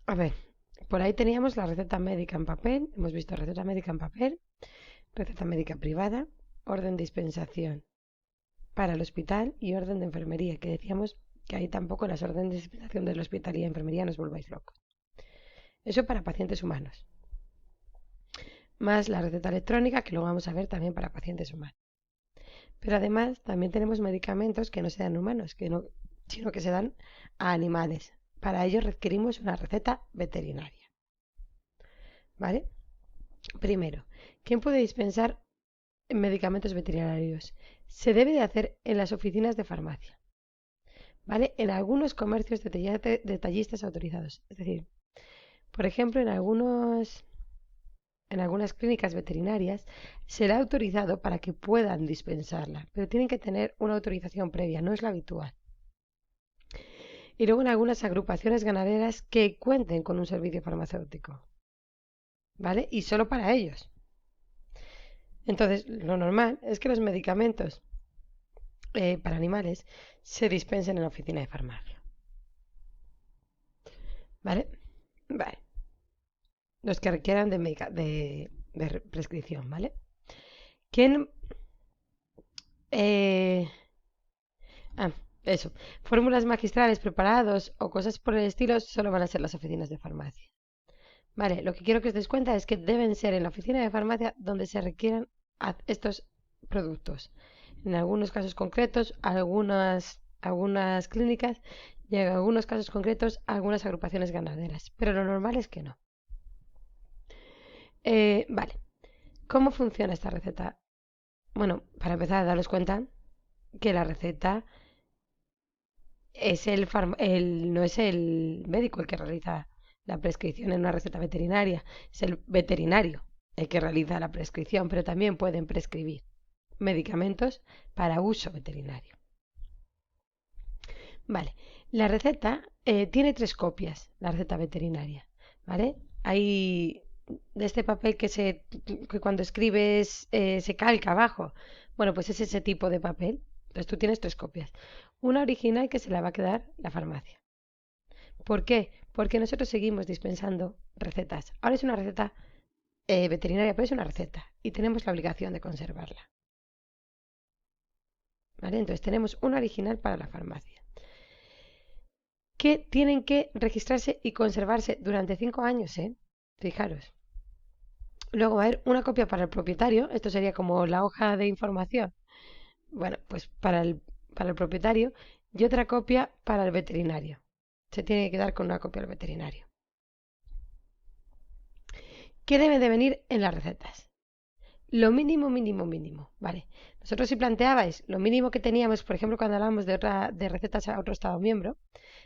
A ver, por ahí teníamos la receta médica en papel. Hemos visto receta médica en papel, receta médica privada, orden de dispensación para el hospital y orden de enfermería, que decíamos que ahí tampoco las órdenes de dispensación del hospital y enfermería nos volváis locos. Eso para pacientes humanos. Más la receta electrónica, que luego vamos a ver también para pacientes humanos. Pero además también tenemos medicamentos que no se dan a humanos, sino que se dan a animales. Para ello requerimos una receta veterinaria. ¿Vale? Primero, ¿quién puede dispensar medicamentos veterinarios? Se debe de hacer en las oficinas de farmacia. ¿Vale? En algunos comercios detallistas autorizados. Es decir, por ejemplo, en algunas clínicas veterinarias será autorizado para que puedan dispensarla, pero tienen que tener una autorización previa, no es la habitual. Y luego en algunas agrupaciones ganaderas que cuenten con un servicio farmacéutico, ¿vale? Y solo para ellos. Entonces, lo normal es que los medicamentos para animales se dispensen en la oficina de farmacia, ¿vale? Vale. Los que requieran de prescripción, ¿vale? ¿Quién? Eh, ah, eso. Fórmulas magistrales preparados o cosas por el estilo solo van a ser las oficinas de farmacia. Vale, lo que quiero que os des cuenta es que deben ser en la oficina de farmacia donde se requieran estos productos. En algunos casos concretos, algunas clínicas y en algunos casos concretos, algunas agrupaciones ganaderas. Pero lo normal es que no. Vale, ¿cómo funciona esta receta? Bueno, para empezar, daros cuenta que la receta es no es el médico el que realiza la prescripción en una receta veterinaria, es el veterinario el que realiza la prescripción, pero también pueden prescribir medicamentos para uso veterinario. Vale, la receta tiene 3 copias, la receta veterinaria, ¿vale? Hay de este papel que cuando escribes se calca abajo. Bueno, pues es ese tipo de papel. Entonces tú tienes 3 copias. Una original que se la va a quedar la farmacia. ¿Por qué? Porque nosotros seguimos dispensando recetas. Ahora es una receta veterinaria, pero es una receta y tenemos la obligación de conservarla. ¿Vale? Entonces tenemos una original para la farmacia que tienen que registrarse y conservarse durante 5 años, ¿eh? Fijaros. Luego va a haber una copia para el propietario, esto sería como la hoja de información. Bueno, pues para el propietario y otra copia para el veterinario. Se tiene que quedar con una copia al veterinario. ¿Qué debe de venir en las recetas? Lo mínimo, mínimo, mínimo. Vale. Nosotros si planteabais lo mínimo que teníamos, por ejemplo, cuando hablábamos de recetas a otro Estado miembro,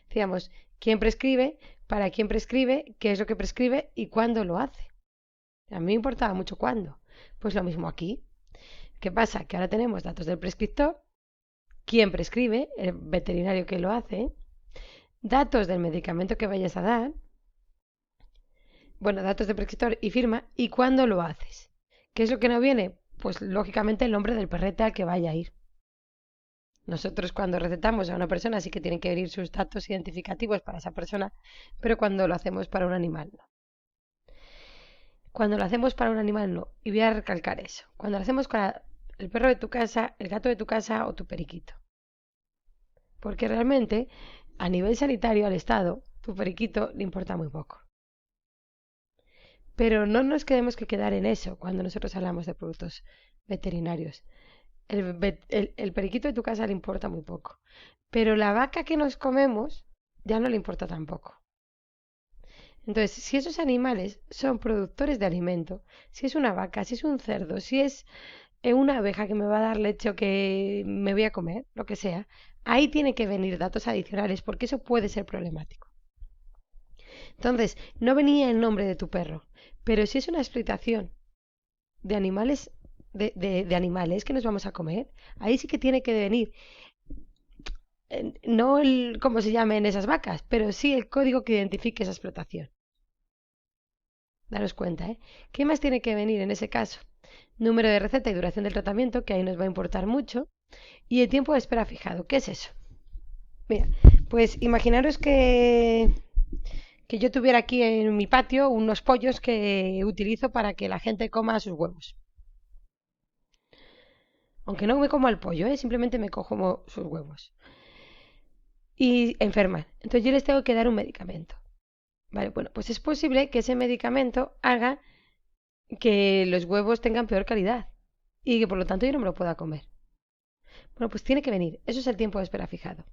decíamos quién prescribe, para quién prescribe, qué es lo que prescribe y cuándo lo hace. A mí me importaba mucho cuándo. Pues lo mismo aquí. ¿Qué pasa? Que ahora tenemos datos del prescriptor, quién prescribe, el veterinario que lo hace, datos del medicamento que vayas a dar, bueno, datos del prescriptor y firma, y cuándo lo haces. ¿Qué es lo que no viene? Pues lógicamente el nombre del perrete al que vaya a ir. Nosotros cuando recetamos a una persona sí que tienen que venir sus datos identificativos para esa persona, pero cuando lo hacemos para un animal no. Cuando lo hacemos para un animal no. Y voy a recalcar eso. Cuando lo hacemos con el perro de tu casa, el gato de tu casa o tu periquito. Porque realmente, a nivel sanitario al Estado, tu periquito le importa muy poco. Pero no nos quedemos que quedar en eso cuando nosotros hablamos de productos veterinarios. El periquito de tu casa le importa muy poco. Pero la vaca que nos comemos ya no le importa tampoco. Entonces, si esos animales son productores de alimento, si es una vaca, si es un cerdo, si es una abeja que me va a dar leche o que me voy a comer, lo que sea, ahí tienen que venir datos adicionales porque eso puede ser problemático. Entonces, no venía el nombre de tu perro, pero si es una explotación de animales, de animales que nos vamos a comer, ahí sí que tiene que venir, no el cómo se llamen esas vacas, pero sí el código que identifique esa explotación. Daros cuenta, ¿eh? ¿Qué más tiene que venir en ese caso? Número de receta y duración del tratamiento, que ahí nos va a importar mucho, y el tiempo de espera fijado. ¿Qué es eso? Mira, pues imaginaros que yo tuviera aquí en mi patio unos pollos que utilizo para que la gente coma sus huevos. Aunque no me como al pollo, ¿eh? Simplemente me cojo sus huevos. Y enferman. Entonces yo les tengo que dar un medicamento. Vale, bueno, pues es posible que ese medicamento haga que los huevos tengan peor calidad y que por lo tanto yo no me lo pueda comer. Bueno, pues tiene que venir. Eso es el tiempo de espera fijado.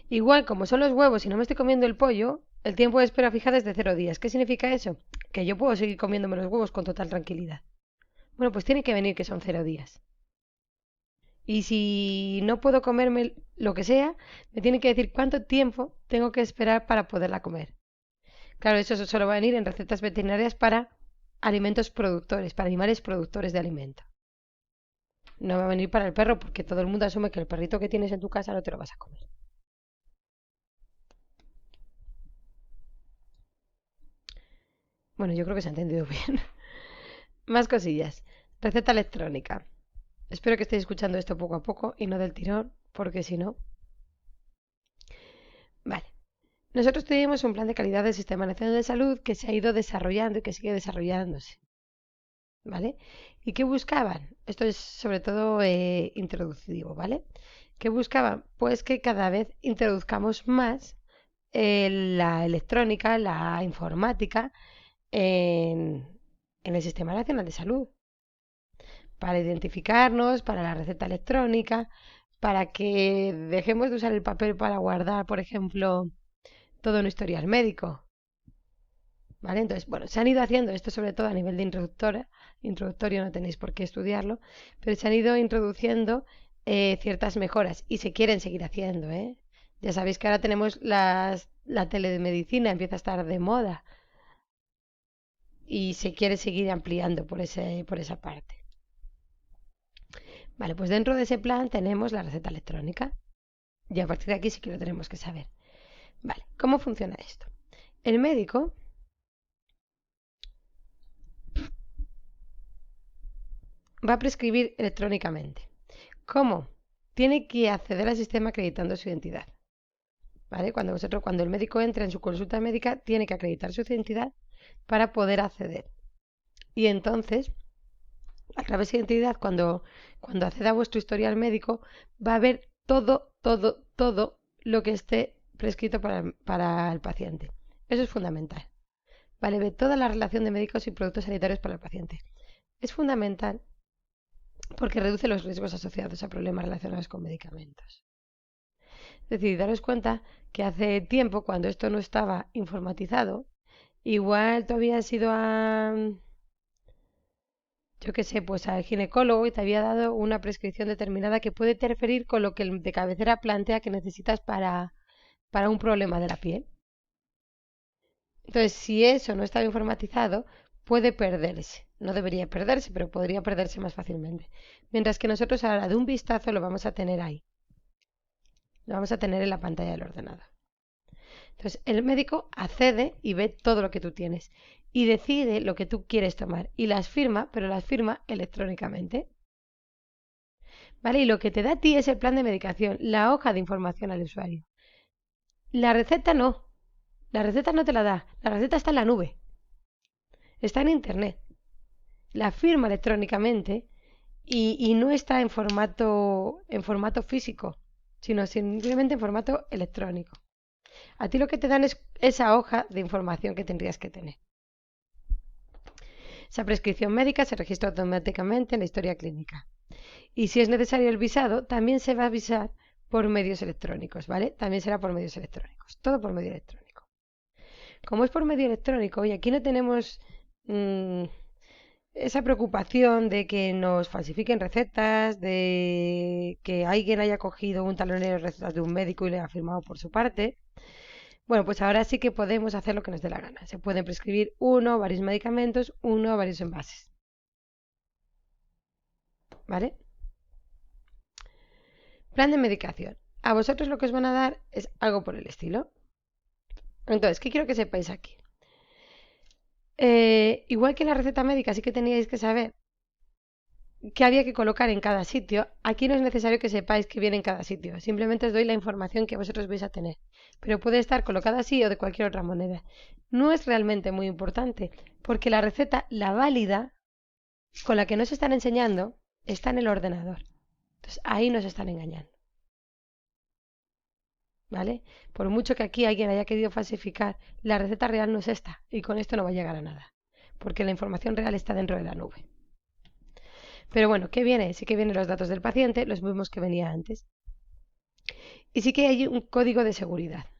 Igual como son los huevos y no me estoy comiendo el pollo, el tiempo de espera fijado es de 0 días. ¿Qué significa eso? Que yo puedo seguir comiéndome los huevos con total tranquilidad. Bueno, pues tiene que venir que son 0 días. Y si no puedo comerme lo que sea, me tiene que decir cuánto tiempo tengo que esperar para poderla comer. Claro, eso solo va a venir en recetas veterinarias para alimentos productores, para animales productores de alimento. No va a venir para el perro porque todo el mundo asume que el perrito que tienes en tu casa no te lo vas a comer. Bueno, yo creo que se ha entendido bien. Más cosillas. Receta electrónica. Espero que estéis escuchando esto poco a poco y no del tirón, porque si no... Vale. Nosotros tenemos un plan de calidad del Sistema Nacional de Salud que se ha ido desarrollando y que sigue desarrollándose. ¿Vale? ¿Y qué buscaban? Esto es sobre todo introductivo, ¿vale? ¿Qué buscaban? Pues que cada vez introduzcamos más la electrónica, la informática en el Sistema Nacional de Salud, para identificarnos, para la receta electrónica, para que dejemos de usar el papel para guardar, por ejemplo, todo un historial médico. ¿Vale? Entonces, bueno, se han ido haciendo esto sobre todo a nivel de introductorio no tenéis por qué estudiarlo, pero se han ido introduciendo ciertas mejoras y se quieren seguir haciendo, ¿eh? Ya sabéis que ahora tenemos la telemedicina, empieza a estar de moda y se quiere seguir ampliando por esa parte. Vale, pues dentro de ese plan tenemos la receta electrónica y a partir de aquí sí que lo tenemos que saber. Vale, ¿cómo funciona esto? El médico va a prescribir electrónicamente. ¿Cómo? Tiene que acceder al sistema acreditando su identidad. ¿Vale? Cuando el médico entra en su consulta médica, tiene que acreditar su identidad para poder acceder. Y entonces, a través de identidad, cuando acceda a vuestro historial médico, va a ver todo lo que esté prescrito para el paciente. Eso es fundamental. Vale, ve toda la relación de médicos y productos sanitarios para el paciente. Es fundamental porque reduce los riesgos asociados a problemas relacionados con medicamentos. Es decir, daros cuenta que hace tiempo, cuando esto no estaba informatizado, igual tú habías ido yo qué sé, pues al ginecólogo y te había dado una prescripción determinada que puede interferir con lo que el de cabecera plantea que necesitas para un problema de la piel. Entonces, si eso no estaba informatizado, puede perderse. No debería perderse, pero podría perderse más fácilmente. Mientras que nosotros ahora de un vistazo lo vamos a tener ahí. Lo vamos a tener en la pantalla del ordenador. Entonces, el médico accede y ve todo lo que tú tienes. y decide lo que tú quieres tomar y las firma, pero las firma electrónicamente. ¿Vale? Y lo que te da a ti es el plan de medicación, la hoja de información al usuario. La receta no. La receta no te la da. La receta está en la nube. Está en internet. La firma electrónicamente y no está en formato físico, sino simplemente en formato electrónico. A ti lo que te dan es esa hoja de información que tendrías que tener. Esa prescripción médica se registra automáticamente en la historia clínica. Y si es necesario el visado, también se va a visar por medios electrónicos, ¿vale? También será por medios electrónicos. Todo por medio electrónico. Como es por medio electrónico, y aquí no tenemos esa preocupación de que nos falsifiquen recetas, de que alguien haya cogido un talonero de recetas de un médico y le ha firmado por su parte. Bueno, pues ahora sí que podemos hacer lo que nos dé la gana. Se pueden prescribir uno o varios medicamentos, uno o varios envases. ¿Vale? Plan de medicación. A vosotros lo que os van a dar es algo por el estilo. Entonces, ¿qué quiero que sepáis aquí? Igual que la receta médica, sí que teníais que saber qué había que colocar en cada sitio. Aquí no es necesario que sepáis qué viene en cada sitio. Simplemente os doy la información que vosotros vais a tener. Pero puede estar colocada así o de cualquier otra manera. No es realmente muy importante, porque la receta, la válida, con la que nos están enseñando, está en el ordenador. Entonces ahí nos están engañando. ¿Vale? Por mucho que aquí alguien haya querido falsificar, la receta real no es esta. Y con esto no va a llegar a nada. Porque la información real está dentro de la nube. Pero bueno, ¿qué viene? Sí que vienen los datos del paciente, los mismos que venía antes. Y sí que hay un código de seguridad.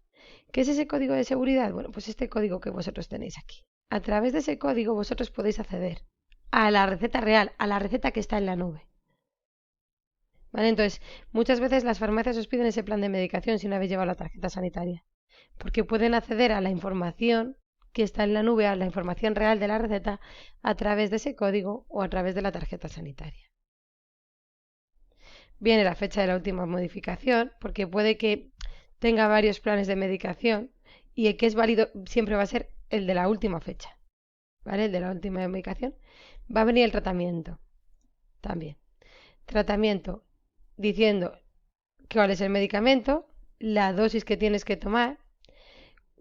¿Qué es ese código de seguridad? Bueno, pues este código que vosotros tenéis aquí. A través de ese código vosotros podéis acceder a la receta real, a la receta que está en la nube. ¿Vale? Entonces, muchas veces las farmacias os piden ese plan de medicación si no habéis llevado la tarjeta sanitaria. Porque pueden acceder a la información que está en la nube, a la información real de la receta, a través de ese código o a través de la tarjeta sanitaria. Viene la fecha de la última modificación, porque puede que tenga varios planes de medicación y el que es válido siempre va a ser el de la última fecha, ¿vale? El de la última medicación. Va a venir el tratamiento también. Tratamiento diciendo cuál es el medicamento, la dosis que tienes que tomar,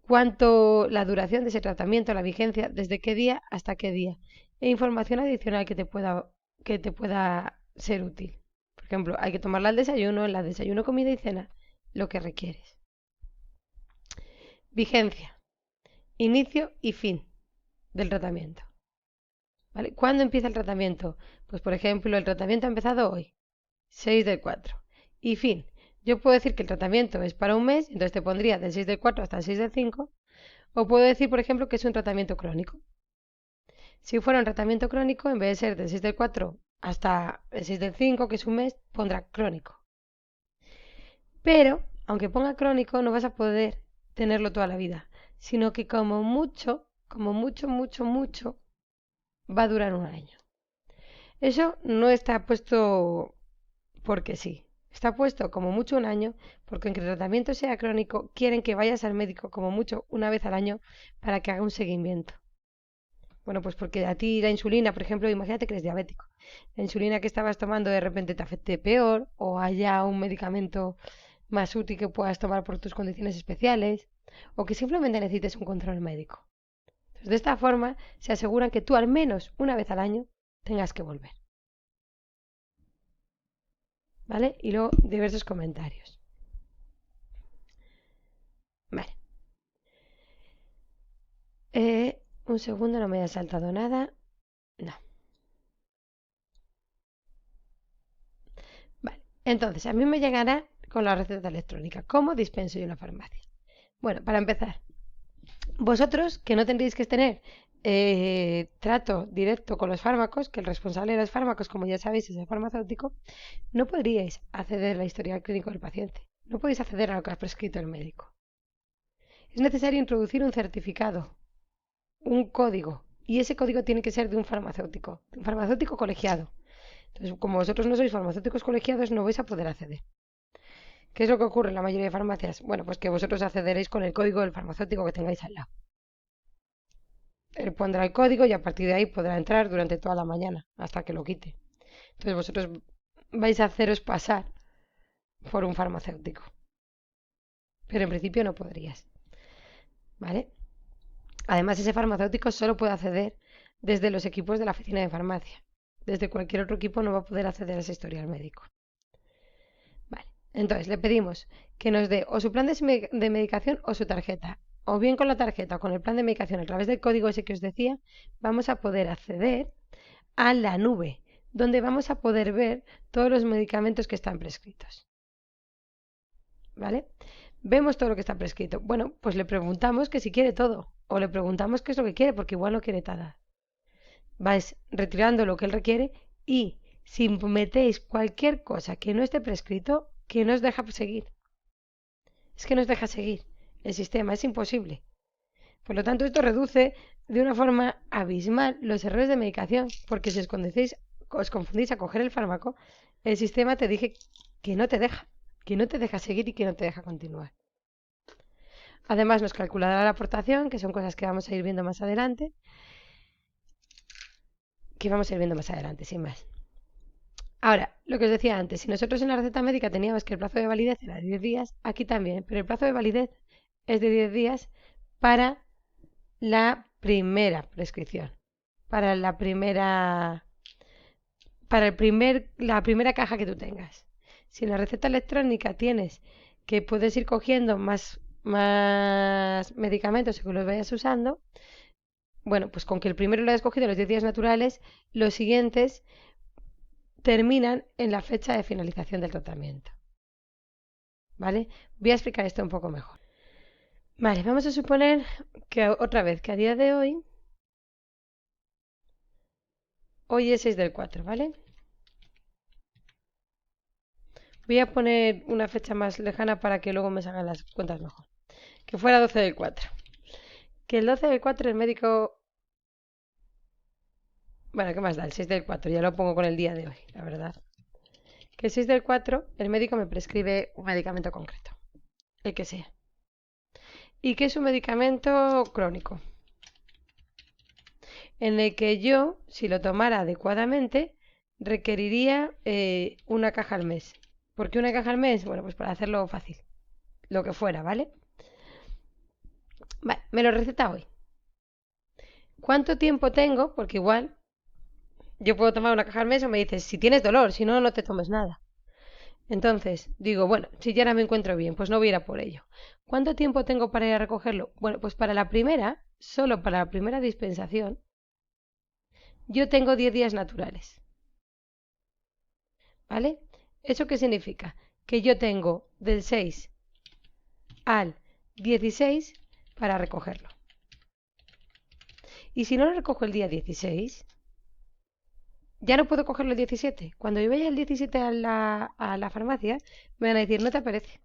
cuánto la duración de ese tratamiento, la vigencia, desde qué día hasta qué día, e información adicional que te pueda ser útil. Por ejemplo, hay que tomarla al desayuno, en la desayuno, comida y cena, lo que requieres. Vigencia, inicio y fin del tratamiento. ¿Vale? ¿Cuándo empieza el tratamiento? Pues por ejemplo, el tratamiento ha empezado hoy, 6 del 4. Y fin. Yo puedo decir que el tratamiento es para un mes, entonces te pondría del 6 del 4 hasta el 6 del 5. O puedo decir, por ejemplo, que es un tratamiento crónico. Si fuera un tratamiento crónico, en vez de ser del 6 del 4 hasta el 6 del 5, que es un mes, pondrá crónico. Pero, aunque ponga crónico, no vas a poder tenerlo toda la vida, sino que como mucho, mucho, va a durar un año. Eso no está puesto porque sí. Está puesto como mucho un año, porque aunque el tratamiento sea crónico, quieren que vayas al médico como mucho una vez al año para que haga un seguimiento. Bueno, pues porque a ti la insulina, por ejemplo, imagínate que eres diabético. La insulina que estabas tomando de repente te afecte peor o haya un medicamento más útil que puedas tomar por tus condiciones especiales o que simplemente necesites un control médico. Entonces, de esta forma se aseguran que tú al menos una vez al año tengas que volver. ¿Vale? Y luego diversos comentarios. Vale. Un segundo, no me haya saltado nada. No. Vale. Entonces, a mí me llegará con la receta electrónica. ¿Cómo dispenso yo en la farmacia? Bueno, para empezar, vosotros que no tendréis que tener trato directo con los fármacos, que el responsable de los fármacos, como ya sabéis, es el farmacéutico, no podríais acceder a la historia clínica del paciente. No podéis acceder a lo que ha prescrito el médico. Es necesario introducir un certificado, un código, y ese código tiene que ser de un farmacéutico colegiado. Entonces, como vosotros no sois farmacéuticos colegiados, no vais a poder acceder. ¿Qué es lo que ocurre en la mayoría de farmacias? Bueno, pues que vosotros accederéis con el código del farmacéutico que tengáis al lado. Él pondrá el código y a partir de ahí podrá entrar durante toda la mañana hasta que lo quite. Entonces vosotros vais a haceros pasar por un farmacéutico. Pero en principio no podrías. ¿Vale? Además, ese farmacéutico solo puede acceder desde los equipos de la oficina de farmacia. Desde cualquier otro equipo no va a poder acceder a ese historial médico. Vale. Entonces le pedimos que nos dé o su plan de medicación o su tarjeta. O bien con la tarjeta o con el plan de medicación a través del código ese que os decía, vamos a poder acceder a la nube, donde vamos a poder ver todos los medicamentos que están prescritos. ¿Vale? Vemos todo lo que está prescrito. Bueno, pues le preguntamos que si quiere todo, o le preguntamos qué es lo que quiere, porque igual no quiere nada. Vais retirando lo que él requiere y si metéis cualquier cosa que no esté prescrito, que no os deja seguir. Es que no os deja seguir el sistema, es imposible. Por lo tanto, esto reduce de una forma abismal los errores de medicación, porque si os confundís a coger el fármaco, el sistema te dice que no te deja seguir y que no te deja continuar. Además, nos calculará la aportación, que son cosas que vamos a ir viendo más adelante, sin más. Ahora, lo que os decía antes, si nosotros en la receta médica teníamos que el plazo de validez era de 10 días, aquí también, pero el plazo de validez es de 10 días para la primera prescripción, para la primera caja que tú tengas. Si en la receta electrónica tienes que puedes ir cogiendo más medicamentos según los vayas usando, bueno, pues con que el primero lo hayas cogido los 10 días naturales, los siguientes terminan en la fecha de finalización del tratamiento. ¿Vale? Voy a explicar esto un poco mejor. Vale, vamos a suponer que otra vez, que a día de hoy es 6/4, ¿vale? Voy a poner una fecha más lejana para que luego me salgan las cuentas mejor. Que fuera 12/4. Que el 12/4 el médico... Bueno, ¿qué más da? El 6/4, ya lo pongo con el día de hoy, la verdad. Que el 6/4 el médico me prescribe un medicamento concreto, el que sea. Y que es un medicamento crónico, en el que yo, si lo tomara adecuadamente, requeriría una caja al mes. ¿Por qué una caja al mes? Bueno, pues para hacerlo fácil, lo que fuera, ¿vale? Vale, me lo receta hoy. ¿Cuánto tiempo tengo? Porque igual yo puedo tomar una caja al mes o me dices, si tienes dolor, si no, no te tomes nada. Entonces, digo, bueno, si ya ahora me encuentro bien, pues no voy a ir a por ello. ¿Cuánto tiempo tengo para ir a recogerlo? Bueno, pues para la primera, solo para la primera dispensación, yo tengo 10 días naturales. ¿Vale? ¿Eso qué significa? Que yo tengo del 6 al 16 para recogerlo. Y si no lo recojo el día 16, ya no puedo cogerlo el 17. Cuando yo vaya el 17 a la farmacia, me van a decir, no te aparece.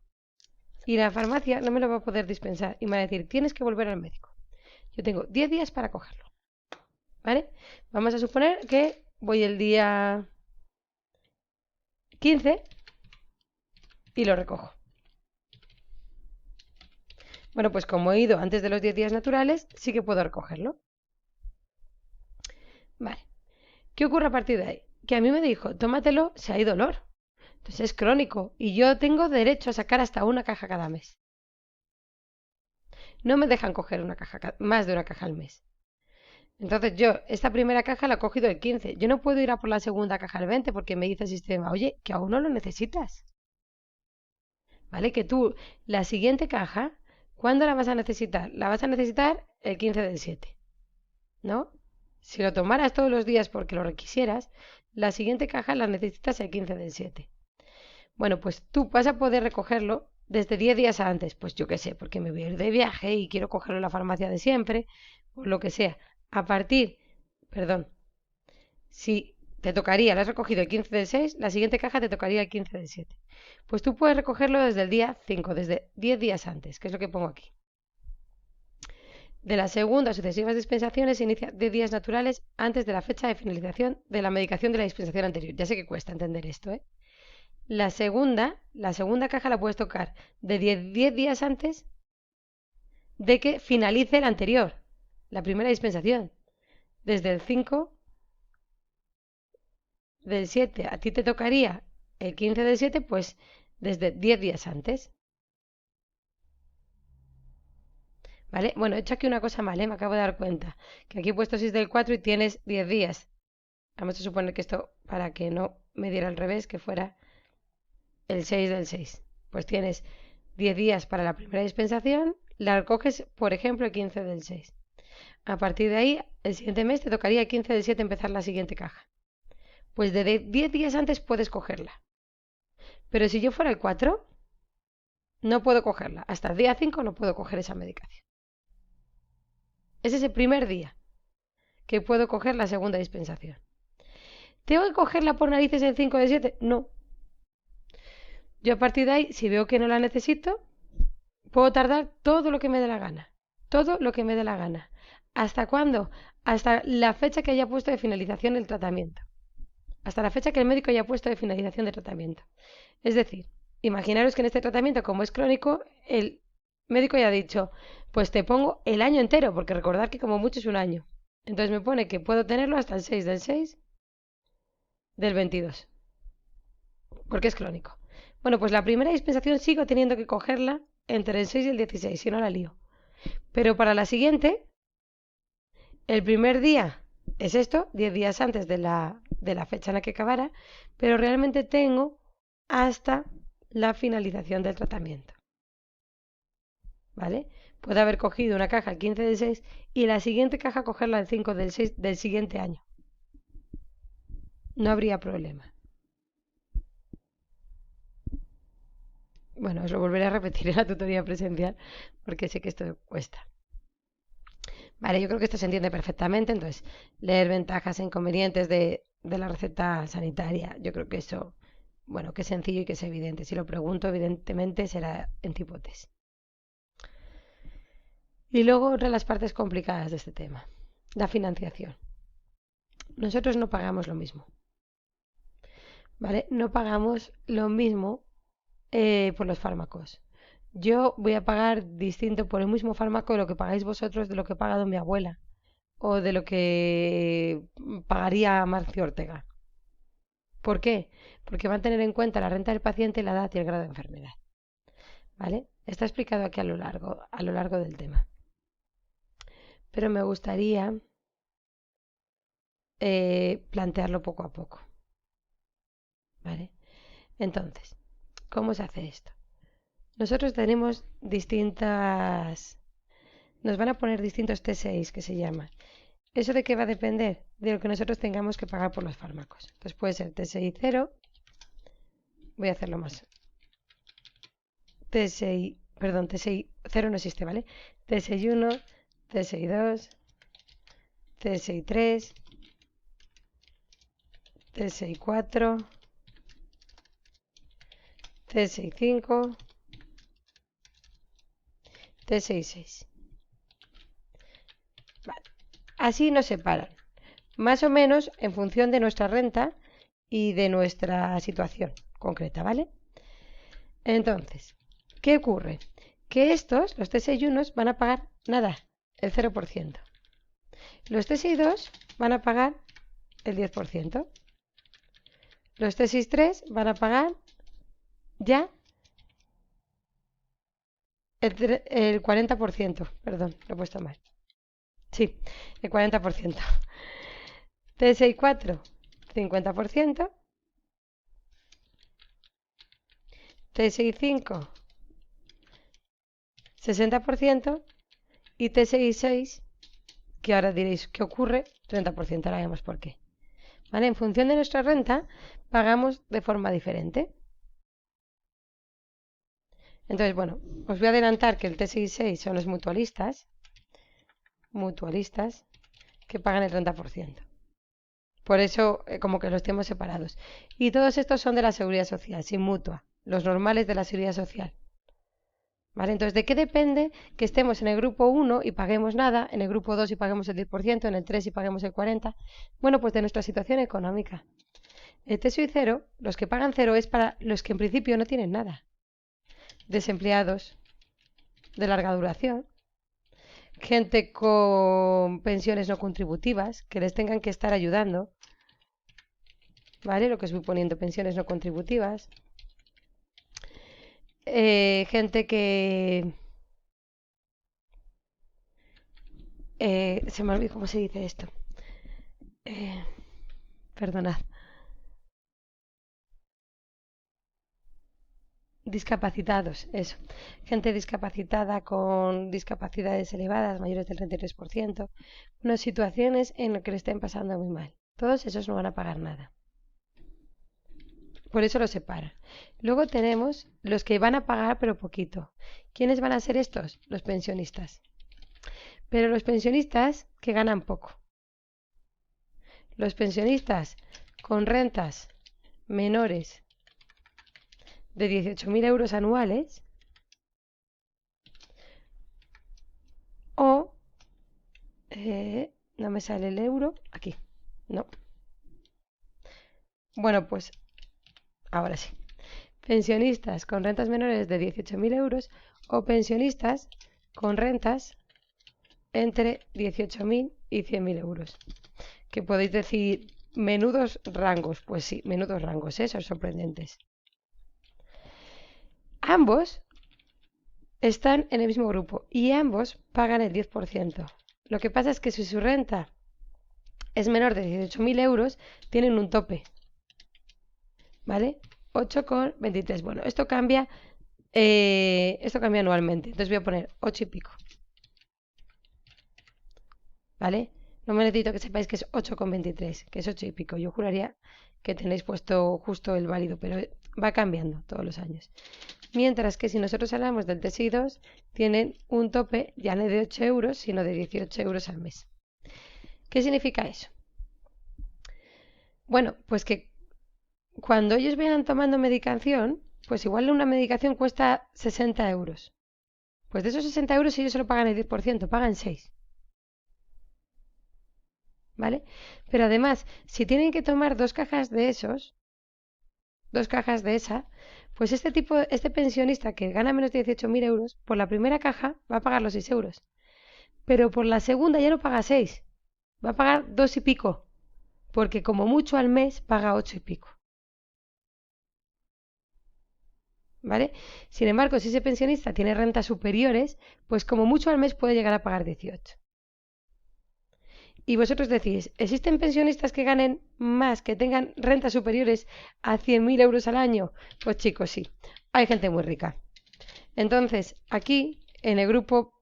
Y la farmacia no me lo va a poder dispensar. Y me van a decir, tienes que volver al médico. Yo tengo 10 días para cogerlo. ¿Vale? Vamos a suponer que voy el día 15 y lo recojo. Bueno, pues como he ido antes de los 10 días naturales, sí que puedo recogerlo. Vale. ¿Qué ocurre a partir de ahí? Que a mí me dijo, tómatelo si hay dolor. Entonces es crónico y yo tengo derecho a sacar hasta una caja cada mes. No me dejan coger más de una caja al mes. Entonces yo, esta primera caja la he cogido el 15. Yo no puedo ir a por la segunda caja el 20 porque me dice el sistema, oye, que aún no lo necesitas. ¿Vale? Que tú, la siguiente caja, ¿cuándo la vas a necesitar? La vas a necesitar el 15/7. ¿No? Si lo tomaras todos los días porque lo requisieras, la siguiente caja la necesitas el 15/7. Bueno, pues tú vas a poder recogerlo desde 10 días antes. Pues yo qué sé, porque me voy a ir de viaje y quiero cogerlo en la farmacia de siempre, o lo que sea. Si te tocaría, lo has recogido el 15/6, la siguiente caja te tocaría el 15/7. Pues tú puedes recogerlo desde el día 5, desde 10 días antes, que es lo que pongo aquí. De las segundas sucesivas dispensaciones se inicia de días naturales antes de la fecha de finalización de la medicación de la dispensación anterior. Ya sé que cuesta entender esto, ¿eh? La segunda caja la puedes tocar de 10 días antes de que finalice la anterior. la primera dispensación. Desde el 5 del 7 a ti te tocaría el 15 del 7, pues desde 10 días antes. ¿Vale? Bueno, he hecho aquí una cosa mal, ¿eh? Me acabo de dar cuenta. Que aquí he puesto 6 del 4 y tienes 10 días. Vamos a suponer que esto, para que no me diera al revés, que fuera el 6 del 6. Pues tienes 10 días para la primera dispensación, la coges, por ejemplo, el 15 del 6. A partir de ahí, el siguiente mes te tocaría el 15 del 7 empezar la siguiente caja. Pues de 10 días antes puedes cogerla. Pero si yo fuera el 4, no puedo cogerla. Hasta el día 5 no puedo coger esa medicación. Ese es el primer día que puedo coger la segunda dispensación. ¿Tengo que cogerla por narices el 5 del 7? No. Yo a partir de ahí, si veo que no la necesito, puedo tardar todo lo que me dé la gana. Todo lo que me dé la gana. ¿Hasta cuándo? Hasta la fecha que haya puesto de finalización del tratamiento. Hasta la fecha que el médico haya puesto de finalización del tratamiento. Es decir, imaginaros que en este tratamiento, como es crónico, el médico ya ha dicho, pues te pongo el año entero, porque recordad que como mucho es un año. Entonces me pone que puedo tenerlo hasta el 6 del 6 del 22, porque es crónico. Bueno, pues la primera dispensación sigo teniendo que cogerla entre el 6 y el 16, si no la lío. Pero para la siguiente, el primer día es esto, 10 días antes de la fecha en la que acabara, pero realmente tengo hasta la finalización del tratamiento. ¿Vale? Puedo haber cogido una caja el 15 del 6 y la siguiente caja cogerla el 5 del 6 del siguiente año. No habría problema. Bueno, os lo volveré a repetir en la tutoría presencial porque sé que esto cuesta. Vale, yo creo que esto se entiende perfectamente. Entonces, leer ventajas e inconvenientes de la receta sanitaria. Yo creo que eso, bueno, que es sencillo y que es evidente. Si lo pregunto, evidentemente será en tipo test. Y luego otra de las partes complicadas de este tema, la financiación. Nosotros no pagamos lo mismo, ¿vale? No pagamos lo mismo por los fármacos. Yo voy a pagar distinto por el mismo fármaco de lo que pagáis vosotros, de lo que ha pagado mi abuela o de lo que pagaría Marcio Ortega. ¿Por qué? Porque van a tener en cuenta la renta del paciente, la edad y el grado de enfermedad. ¿Vale? Está explicado aquí a lo largo del tema. Pero me gustaría plantearlo poco a poco. ¿Vale? Entonces, ¿cómo se hace esto? Nosotros tenemos distintas... Nos van a poner distintos T6 que se llaman. ¿Eso de qué va a depender? De lo que nosotros tengamos que pagar por los fármacos. Entonces puede ser T6 0. Voy a hacerlo más. T6, perdón, T6 0 no existe, ¿vale? T6 1, T6 2, T6 3, T6 4, T6 5, T6 6. Vale. Así nos separan, más o menos en función de nuestra renta y de nuestra situación concreta, ¿vale? Entonces, ¿qué ocurre? Que estos, los T61, van a pagar nada, el 0%. Los T62 van a pagar el 10%. Los T63 van a pagar ya el 40%. Perdón, lo he puesto mal. Sí, el 40%. T64, 50%. T65, 60%. Y T66, que ahora diréis, ¿qué ocurre? 30%, ahora vemos por qué. ¿Vale? En función de nuestra renta, pagamos de forma diferente. Entonces, bueno, os voy a adelantar que el T66 son los mutualistas, que pagan el 30%. Por eso, como que los tenemos separados. Y todos estos son de la Seguridad Social, sin mutua, los normales de la Seguridad Social. ¿Vale? Entonces, ¿de qué depende que estemos en el grupo 1 y paguemos nada, en el grupo 2 y paguemos el 10%, en el 3 y paguemos el 40%? Bueno, pues de nuestra situación económica. El T6 0, los que pagan 0 es para los que en principio no tienen nada. Desempleados, de larga duración, gente con pensiones no contributivas, que les tengan que estar ayudando, ¿vale? Lo que os voy poniendo, pensiones no contributivas. Gente que... se me olvidó cómo se dice esto. Perdonad. Discapacitados, eso. Gente discapacitada con discapacidades elevadas, mayores del 33%. Unas situaciones en las que le estén pasando muy mal. Todos esos no van a pagar nada. Por eso los separan. Luego tenemos los que van a pagar pero poquito. ¿Quiénes van a ser estos? Los pensionistas. Pero los pensionistas que ganan poco. Los pensionistas con rentas menores de 18.000 euros anuales o... no me sale el euro. Aquí. No. Bueno, pues ahora sí. Pensionistas con rentas menores de 18.000 euros o pensionistas con rentas entre 18.000 y 100.000 euros. Que podéis decir, menudos rangos. Pues sí, menudos rangos, son sorprendentes. Ambos están en el mismo grupo y ambos pagan el 10%. Lo que pasa es que si su renta es menor de 18.000 euros, tienen un tope. ¿Vale? 8,23. Bueno, esto cambia anualmente. Entonces voy a poner 8 y pico. ¿Vale? No me necesito que sepáis que es 8,23, que es 8 y pico. Yo juraría que tenéis puesto justo el válido, pero va cambiando todos los años. Mientras que si nosotros hablamos del TSI 2, tienen un tope ya no de 8 euros, sino de 18 euros al mes. ¿Qué significa eso? Bueno, pues que cuando ellos vayan tomando medicación, pues igual una medicación cuesta 60 euros. Pues de esos 60 euros ellos solo pagan el 10%, pagan 6. ¿Vale? Pero además, si tienen que tomar 2 cajas de esos, 2 cajas de esa, pues este pensionista que gana menos de 18.000 euros, por la primera caja va a pagar los 6 euros. Pero por la segunda ya no paga 6, va a pagar 2 y pico, porque como mucho al mes paga 8 y pico. ¿Vale? Sin embargo, si ese pensionista tiene rentas superiores, pues como mucho al mes puede llegar a pagar 18. Y vosotros decís, ¿existen pensionistas que ganen más, que tengan rentas superiores a 100.000 euros al año? Pues chicos, sí, hay gente muy rica. Entonces, aquí, en el grupo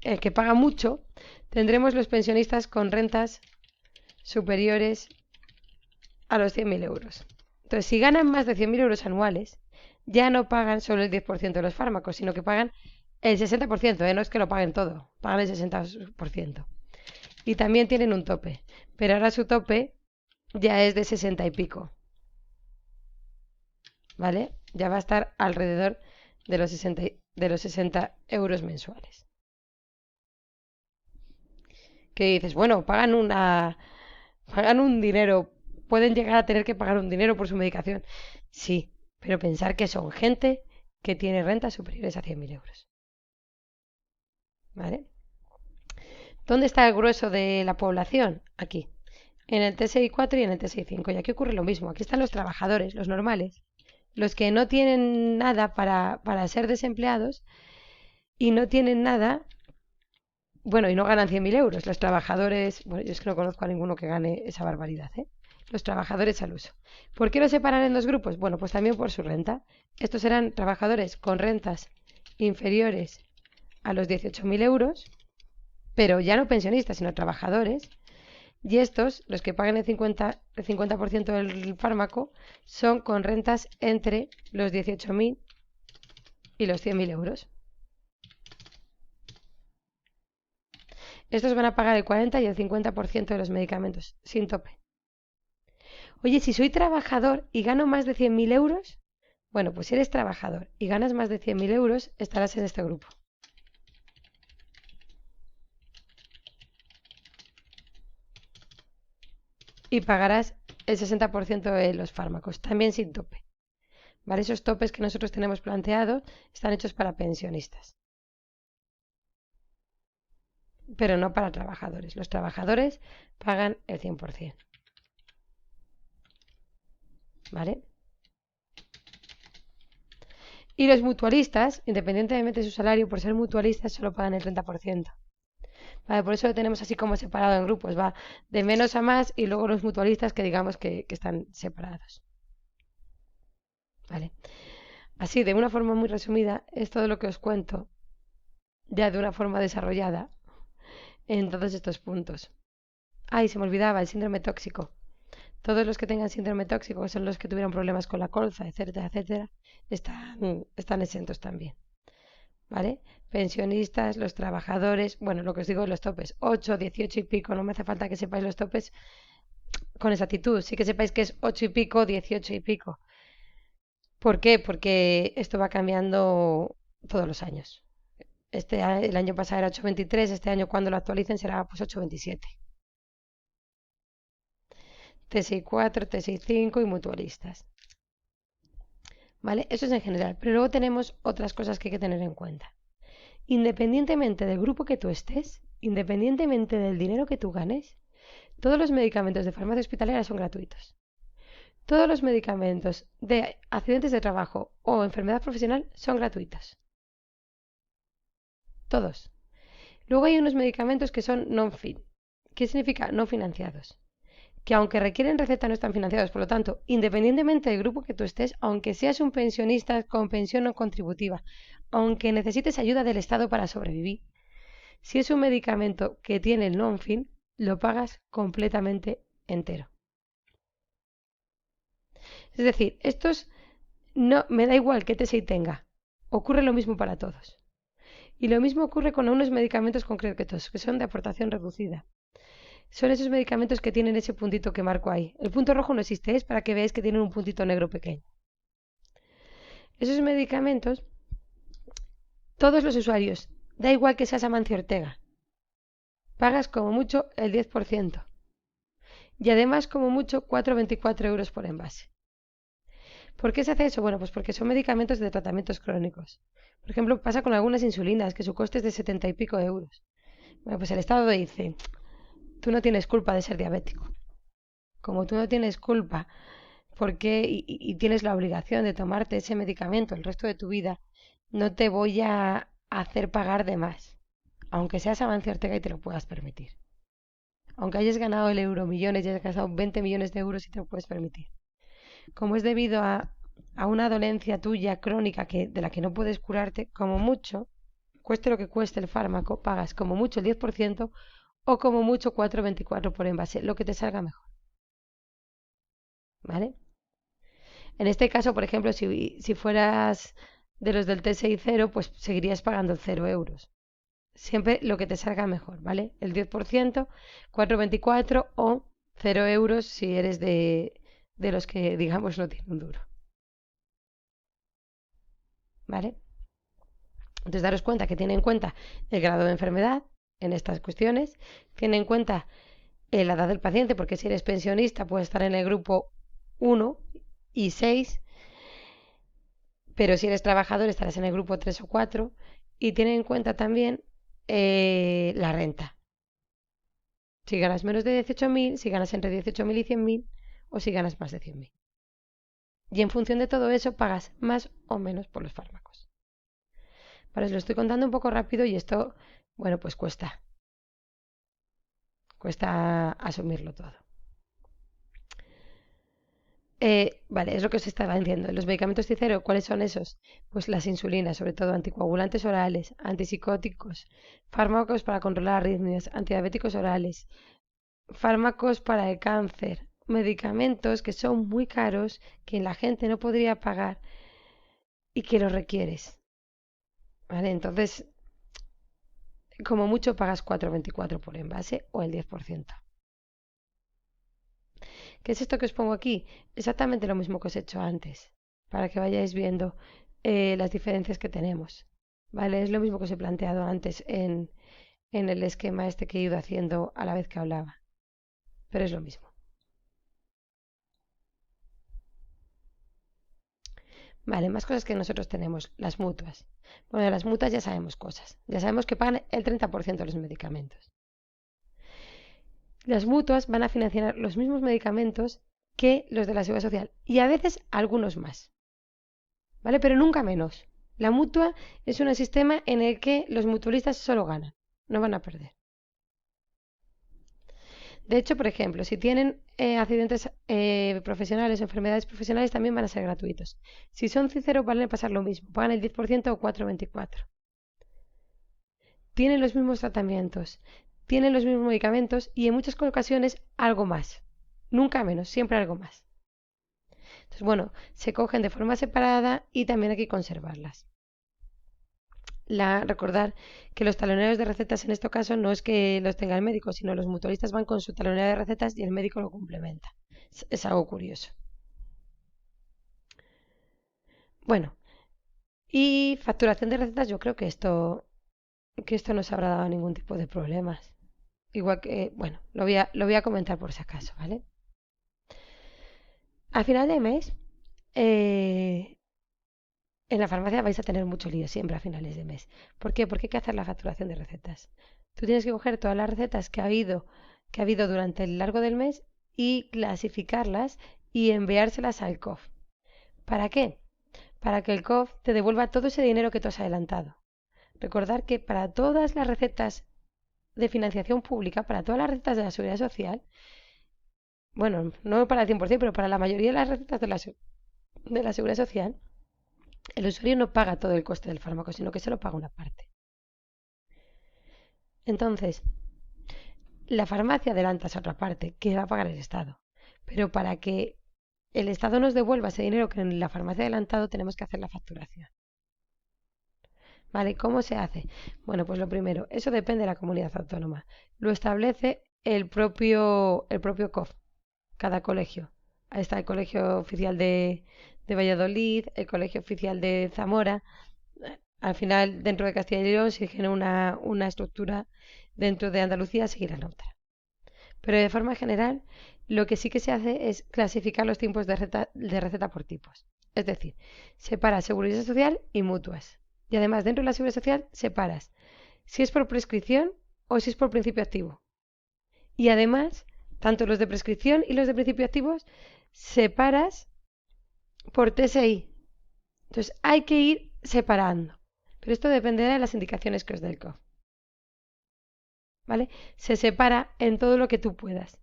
que paga mucho, tendremos los pensionistas con rentas superiores a los 100.000 euros. Entonces, si ganan más de 100.000 euros anuales, ya no pagan solo el 10% de los fármacos, sino que pagan el 60%, no es que lo paguen todo, pagan el 60%. Y también tienen un tope, pero ahora su tope ya es de 60 y pico. ¿Vale? Ya va a estar alrededor de los 60 euros mensuales. Que dices, bueno, pagan un dinero, pueden llegar a tener que pagar un dinero por su medicación. Sí, pero pensar que son gente que tiene rentas superiores a 100.000 euros. ¿Vale? ¿Dónde está el grueso de la población? Aquí, en el TSI 4 y en el TSI 5. Y aquí ocurre lo mismo. Aquí están los trabajadores, los normales, los que no tienen nada para ser desempleados y no tienen nada, bueno, y no ganan 100.000 euros. Los trabajadores, bueno, yo es que no conozco a ninguno que gane esa barbaridad, ¿eh? Los trabajadores al uso. ¿Por qué los separan en dos grupos? Bueno, pues también por su renta. Estos serán trabajadores con rentas inferiores a los 18.000 euros, pero ya no pensionistas, sino trabajadores. Y estos, los que pagan el 50% del fármaco, son con rentas entre los 18.000 y los 100.000 euros. Estos van a pagar el 40 y el 50% de los medicamentos, sin tope. Oye, si soy trabajador y gano más de 100.000 euros, bueno, pues si eres trabajador y ganas más de 100.000 euros, estarás en este grupo. Y pagarás el 60% de los fármacos, también sin tope. ¿Vale? Esos topes que nosotros tenemos planteados están hechos para pensionistas. pero no para trabajadores. Los trabajadores pagan el 100%. ¿Vale? Y los mutualistas, independientemente de su salario, por ser mutualistas, solo pagan el 30%. ¿Vale? Por eso lo tenemos así como separado en grupos. Va de menos a más y luego los mutualistas que digamos que están separados. ¿Vale? Así, de una forma muy resumida, es todo lo que os cuento, ya de una forma desarrollada, en todos estos puntos. Ay, se me olvidaba, el síndrome tóxico. Todos los que tengan síndrome tóxico, que son los que tuvieron problemas con la colza, etcétera, etcétera, están exentos también. ¿Vale? Pensionistas, los trabajadores, bueno, lo que os digo, los topes, 8, 18 y pico, no me hace falta que sepáis los topes con exactitud, sí que sepáis que es 8 y pico, 18 y pico. ¿Por qué? Porque esto va cambiando todos los años. El año pasado era 8,23, este año cuando lo actualicen será pues 8,27. T64, T65 y mutualistas. ¿Vale? Eso es en general, pero luego tenemos otras cosas que hay que tener en cuenta. Independientemente del grupo que tú estés, independientemente del dinero que tú ganes, todos los medicamentos de farmacia hospitalaria son gratuitos. Todos los medicamentos de accidentes de trabajo o enfermedad profesional son gratuitos. Todos. Luego hay unos medicamentos que son non-fin. ¿Qué significa? No financiados. Que aunque requieren receta no están financiados. Por lo tanto, independientemente del grupo que tú estés, aunque seas un pensionista con pensión no contributiva, aunque necesites ayuda del Estado para sobrevivir, si es un medicamento que tiene el non-fin, lo pagas completamente entero. Es decir, estos no me da igual que T6 tenga. Ocurre lo mismo para todos. Y lo mismo ocurre con unos medicamentos concretos que son de aportación reducida. Son esos medicamentos que tienen ese puntito que marco ahí. El punto rojo no existe, es para que veáis que tienen un puntito negro pequeño. Esos medicamentos, todos los usuarios, da igual que seas Amancio Ortega, pagas como mucho el 10%. Y además como mucho 4,24 euros por envase. ¿Por qué se hace eso? Bueno, pues porque son medicamentos de tratamientos crónicos. Por ejemplo, pasa con algunas insulinas, que su coste es de 70 y pico euros. Bueno, pues el Estado dice, tú no tienes culpa de ser diabético. Como tú no tienes culpa y tienes la obligación de tomarte ese medicamento el resto de tu vida, no te voy a hacer pagar de más, aunque seas Amancio Ortega y te lo puedas permitir. Aunque hayas ganado el euromillones y hayas gastado 20 millones de euros y te lo puedes permitir. Como es debido a una dolencia tuya crónica de la que no puedes curarte, como mucho, cueste lo que cueste el fármaco, pagas como mucho el 10% o como mucho 4,24 por envase, lo que te salga mejor. ¿Vale? En este caso, por ejemplo, si fueras de los del T60, pues seguirías pagando 0 euros. Siempre lo que te salga mejor, ¿vale? El 10%, 4,24 o 0 euros si eres de los que, digamos, no tienen un duro. ¿Vale? Entonces, daros cuenta que tiene en cuenta el grado de enfermedad en estas cuestiones, tiene en cuenta la edad del paciente, porque si eres pensionista puedes estar en el grupo 1 y 6, pero si eres trabajador estarás en el grupo 3 o 4, y tiene en cuenta también la renta. Si ganas menos de 18.000, si ganas entre 18.000 y 100.000, o si ganas más de 100.000. Y en función de todo eso pagas más o menos por los fármacos. Vale, os lo estoy contando un poco rápido y esto, bueno, pues cuesta asumirlo todo. Vale, es lo que os estaba diciendo. Los medicamentos T0, ¿cuáles son esos? Pues las insulinas, sobre todo anticoagulantes orales, antipsicóticos, fármacos para controlar arritmias, antidiabéticos orales, fármacos para el cáncer, medicamentos que son muy caros, que la gente no podría pagar y que los requieres. ¿Vale? Entonces, como mucho pagas 4,24 por envase o el 10%. ¿Qué es esto que os pongo aquí? Exactamente lo mismo que os he hecho antes, para que vayáis viendo las diferencias que tenemos. ¿Vale? Es lo mismo que os he planteado antes en el esquema este que he ido haciendo a la vez que hablaba. Pero es lo mismo. Vale, más cosas que nosotros tenemos, las mutuas. Bueno, de las mutuas ya sabemos cosas. Ya sabemos que pagan el 30% de los medicamentos. Las mutuas van a financiar los mismos medicamentos que los de la Seguridad Social y a veces algunos más, ¿vale? Pero nunca menos. La mutua es un sistema en el que los mutualistas solo ganan, no van a perder. De hecho, por ejemplo, si tienen accidentes profesionales o enfermedades profesionales también van a ser gratuitos. Si son sinceros van a pasar lo mismo, pagan el 10% o 4,24. Tienen los mismos tratamientos, tienen los mismos medicamentos y en muchas ocasiones algo más. Nunca menos, siempre algo más. Entonces, bueno, se cogen de forma separada y también hay que conservarlas. Recordar que los taloneros de recetas en este caso no es que los tenga el médico, sino los mutualistas van con su talonero de recetas y el médico lo complementa. Es algo curioso. Bueno, y facturación de recetas, yo creo que esto no se habrá dado ningún tipo de problemas. Igual que, bueno, lo voy a comentar por si acaso, ¿vale? A final de mes, eh, en la farmacia vais a tener mucho lío siempre a finales de mes. ¿Por qué? Porque hay que hacer la facturación de recetas. Tú tienes que coger todas las recetas que ha habido durante el largo del mes y clasificarlas y enviárselas al COF. ¿Para qué? Para que el COF te devuelva todo ese dinero que tú has adelantado. Recordar que para todas las recetas de financiación pública, para todas las recetas de la Seguridad Social, bueno, no para el 100%, pero para la mayoría de las recetas de la Seguridad Social, el usuario no paga todo el coste del fármaco, sino que se lo paga una parte. Entonces, la farmacia adelanta esa otra parte que va a pagar el Estado. Pero para que el Estado nos devuelva ese dinero que en la farmacia ha adelantado, tenemos que hacer la facturación. ¿Vale? ¿Cómo se hace? Bueno, pues lo primero, eso depende de la comunidad autónoma. Lo establece el propio COF, cada colegio. Ahí está el Colegio Oficial de Valladolid, el Colegio Oficial de Zamora. Al final, dentro de Castilla y León, si tiene una estructura, dentro de Andalucía seguirán otra. Pero de forma general, lo que sí que se hace es clasificar los tipos de receta por tipos. Es decir, separa seguridad social y mutuas. Y además, dentro de la seguridad social, separas si es por prescripción o si es por principio activo. Y además, tanto los de prescripción y los de principio activos, separas por TSI. Entonces, hay que ir separando. Pero esto dependerá de las indicaciones que os dé el COF. ¿Vale? Se separa en todo lo que tú puedas.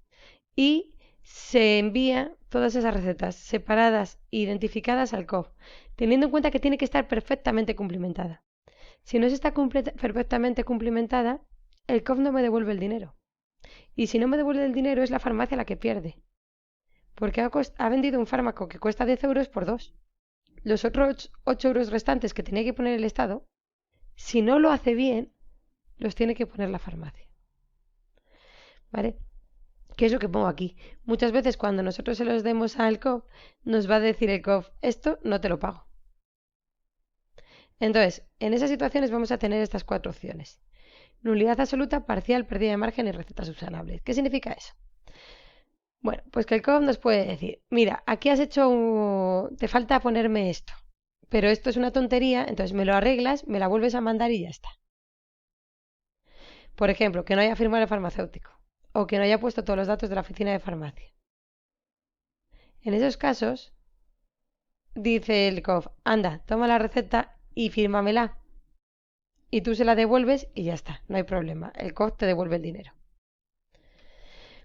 Y se envía todas esas recetas separadas e identificadas al COF, teniendo en cuenta que tiene que estar perfectamente cumplimentada. Si no está perfectamente cumplimentada, el COF no me devuelve el dinero. Y si no me devuelve el dinero es la farmacia la que pierde. Porque ha vendido un fármaco que cuesta 10 euros por 2. Los otros 8 euros restantes que tenía que poner el Estado, si no lo hace bien, los tiene que poner la farmacia. ¿Vale? ¿Qué es lo que pongo aquí? Muchas veces cuando nosotros se los demos al COF, nos va a decir el COF, esto no te lo pago. Entonces, en esas situaciones vamos a tener estas 4 opciones. Nulidad absoluta, parcial, pérdida de margen y receta subsanable. ¿Qué significa eso? Bueno, pues que el COF nos puede decir, mira, aquí te falta ponerme esto, pero esto es una tontería, entonces me lo arreglas, me la vuelves a mandar y ya está. Por ejemplo, que no haya firmado el farmacéutico o que no haya puesto todos los datos de la oficina de farmacia. En esos casos, dice el COF, anda, toma la receta y fírmamela. Y tú se la devuelves y ya está, no hay problema. El COF te devuelve el dinero.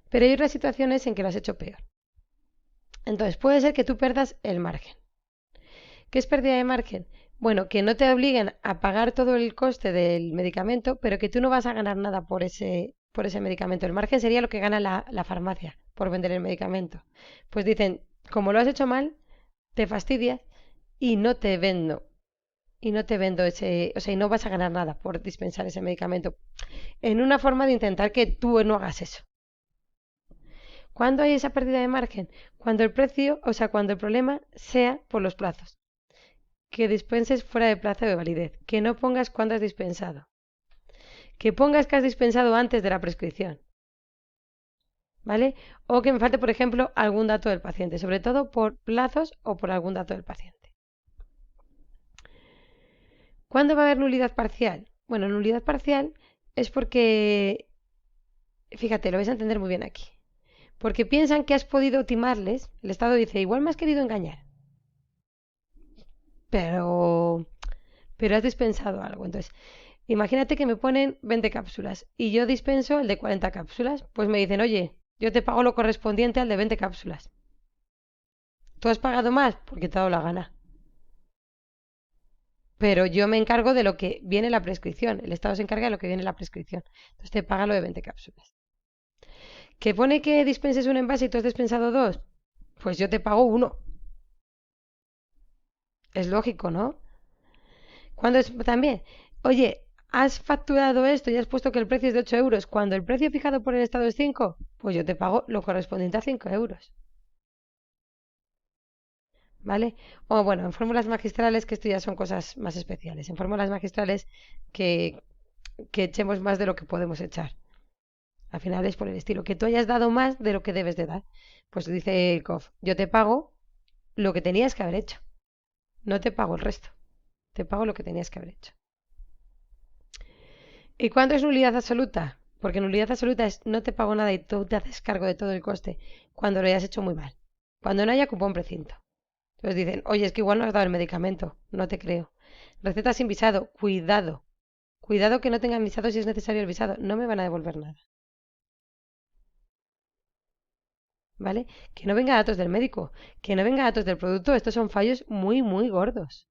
Pero hay otras situaciones en que lo has hecho peor. Entonces, puede ser que tú pierdas el margen. ¿Qué es pérdida de margen? Bueno, que no te obliguen a pagar todo el coste del medicamento, pero que tú no vas a ganar nada por ese medicamento. El margen sería lo que gana la farmacia por vender el medicamento. Pues dicen, como lo has hecho mal, te fastidias y no te vendo. Y no te vendo ese, o sea, y no vas a ganar nada por dispensar ese medicamento. En una forma de intentar que tú no hagas eso. ¿Cuándo hay esa pérdida de margen? Cuando el precio, o sea, cuando el problema sea por los plazos. Que dispenses fuera de plazo de validez. Que no pongas cuándo has dispensado. Que pongas que has dispensado antes de la prescripción. ¿Vale? O que me falte, por ejemplo, algún dato del paciente, sobre todo por plazos o por algún dato del paciente. ¿Cuándo va a haber nulidad parcial? Bueno, nulidad parcial es porque, fíjate, lo vais a entender muy bien aquí. Porque piensan que has podido timarles. El Estado dice, igual me has querido engañar, pero, pero has dispensado algo. Entonces, imagínate que me ponen 20 cápsulas y yo dispenso el de 40 cápsulas. Pues me dicen, oye, yo te pago lo correspondiente al de 20 cápsulas. ¿Tú has pagado más? Porque te ha dado la gana. Pero yo me encargo de lo que viene en la prescripción. El Estado se encarga de lo que viene en la prescripción. Entonces te paga lo de 20 cápsulas. ¿Que pone que dispenses un envase y tú has dispensado dos? Pues yo te pago uno. Es lógico, ¿no? Cuando es también, oye, has facturado esto y has puesto que el precio es de 8 euros, cuando el precio fijado por el Estado es 5, pues yo te pago lo correspondiente a 5 euros, ¿vale? O bueno, en fórmulas magistrales, que esto ya son cosas más especiales, en fórmulas magistrales que, que echemos más de lo que podemos echar. Al final es por el estilo, que tú hayas dado más de lo que debes de dar. Pues dice el COF, yo te pago lo que tenías que haber hecho, no te pago el resto, te pago lo que tenías que haber hecho. ¿Y cuánto es nulidad absoluta? Porque nulidad absoluta es no te pago nada y tú te haces cargo de todo el coste cuando lo hayas hecho muy mal. Cuando no haya cupón precinto. Entonces dicen, oye, es que igual no has dado el medicamento. No te creo. Receta sin visado. Cuidado. Cuidado que no tengan visado si es necesario el visado. No me van a devolver nada. ¿Vale? Que no venga datos del médico. Que no venga datos del producto. Estos son fallos muy, muy gordos.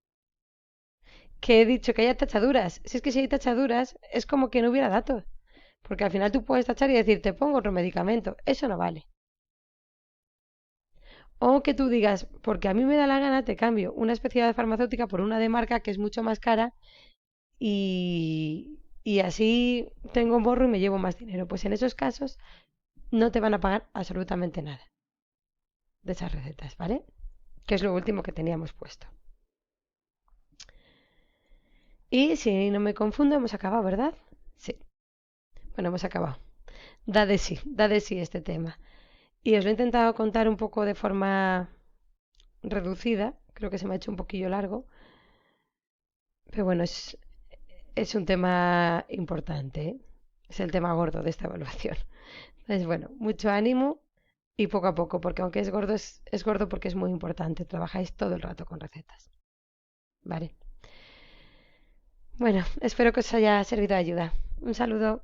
Que he dicho que haya tachaduras. Si es que si hay tachaduras, es como que no hubiera datos. Porque al final tú puedes tachar y decir, te pongo otro medicamento. Eso no vale. O que tú digas, porque a mí me da la gana, te cambio una especialidad farmacéutica por una de marca que es mucho más cara y así tengo un borro y me llevo más dinero. Pues en esos casos no te van a pagar absolutamente nada de esas recetas, ¿vale? Que es lo último que teníamos puesto. Y si no me confundo, hemos acabado, ¿verdad? Sí. Bueno, hemos acabado. Da de sí este tema. Y os lo he intentado contar un poco de forma reducida. Creo que se me ha hecho un poquillo largo. Pero bueno, es un tema importante, ¿eh? Es el tema gordo de esta evaluación. Entonces, bueno, mucho ánimo y poco a poco, porque aunque es gordo porque es muy importante. Trabajáis todo el rato con recetas. Vale. Bueno, espero que os haya servido de ayuda. Un saludo.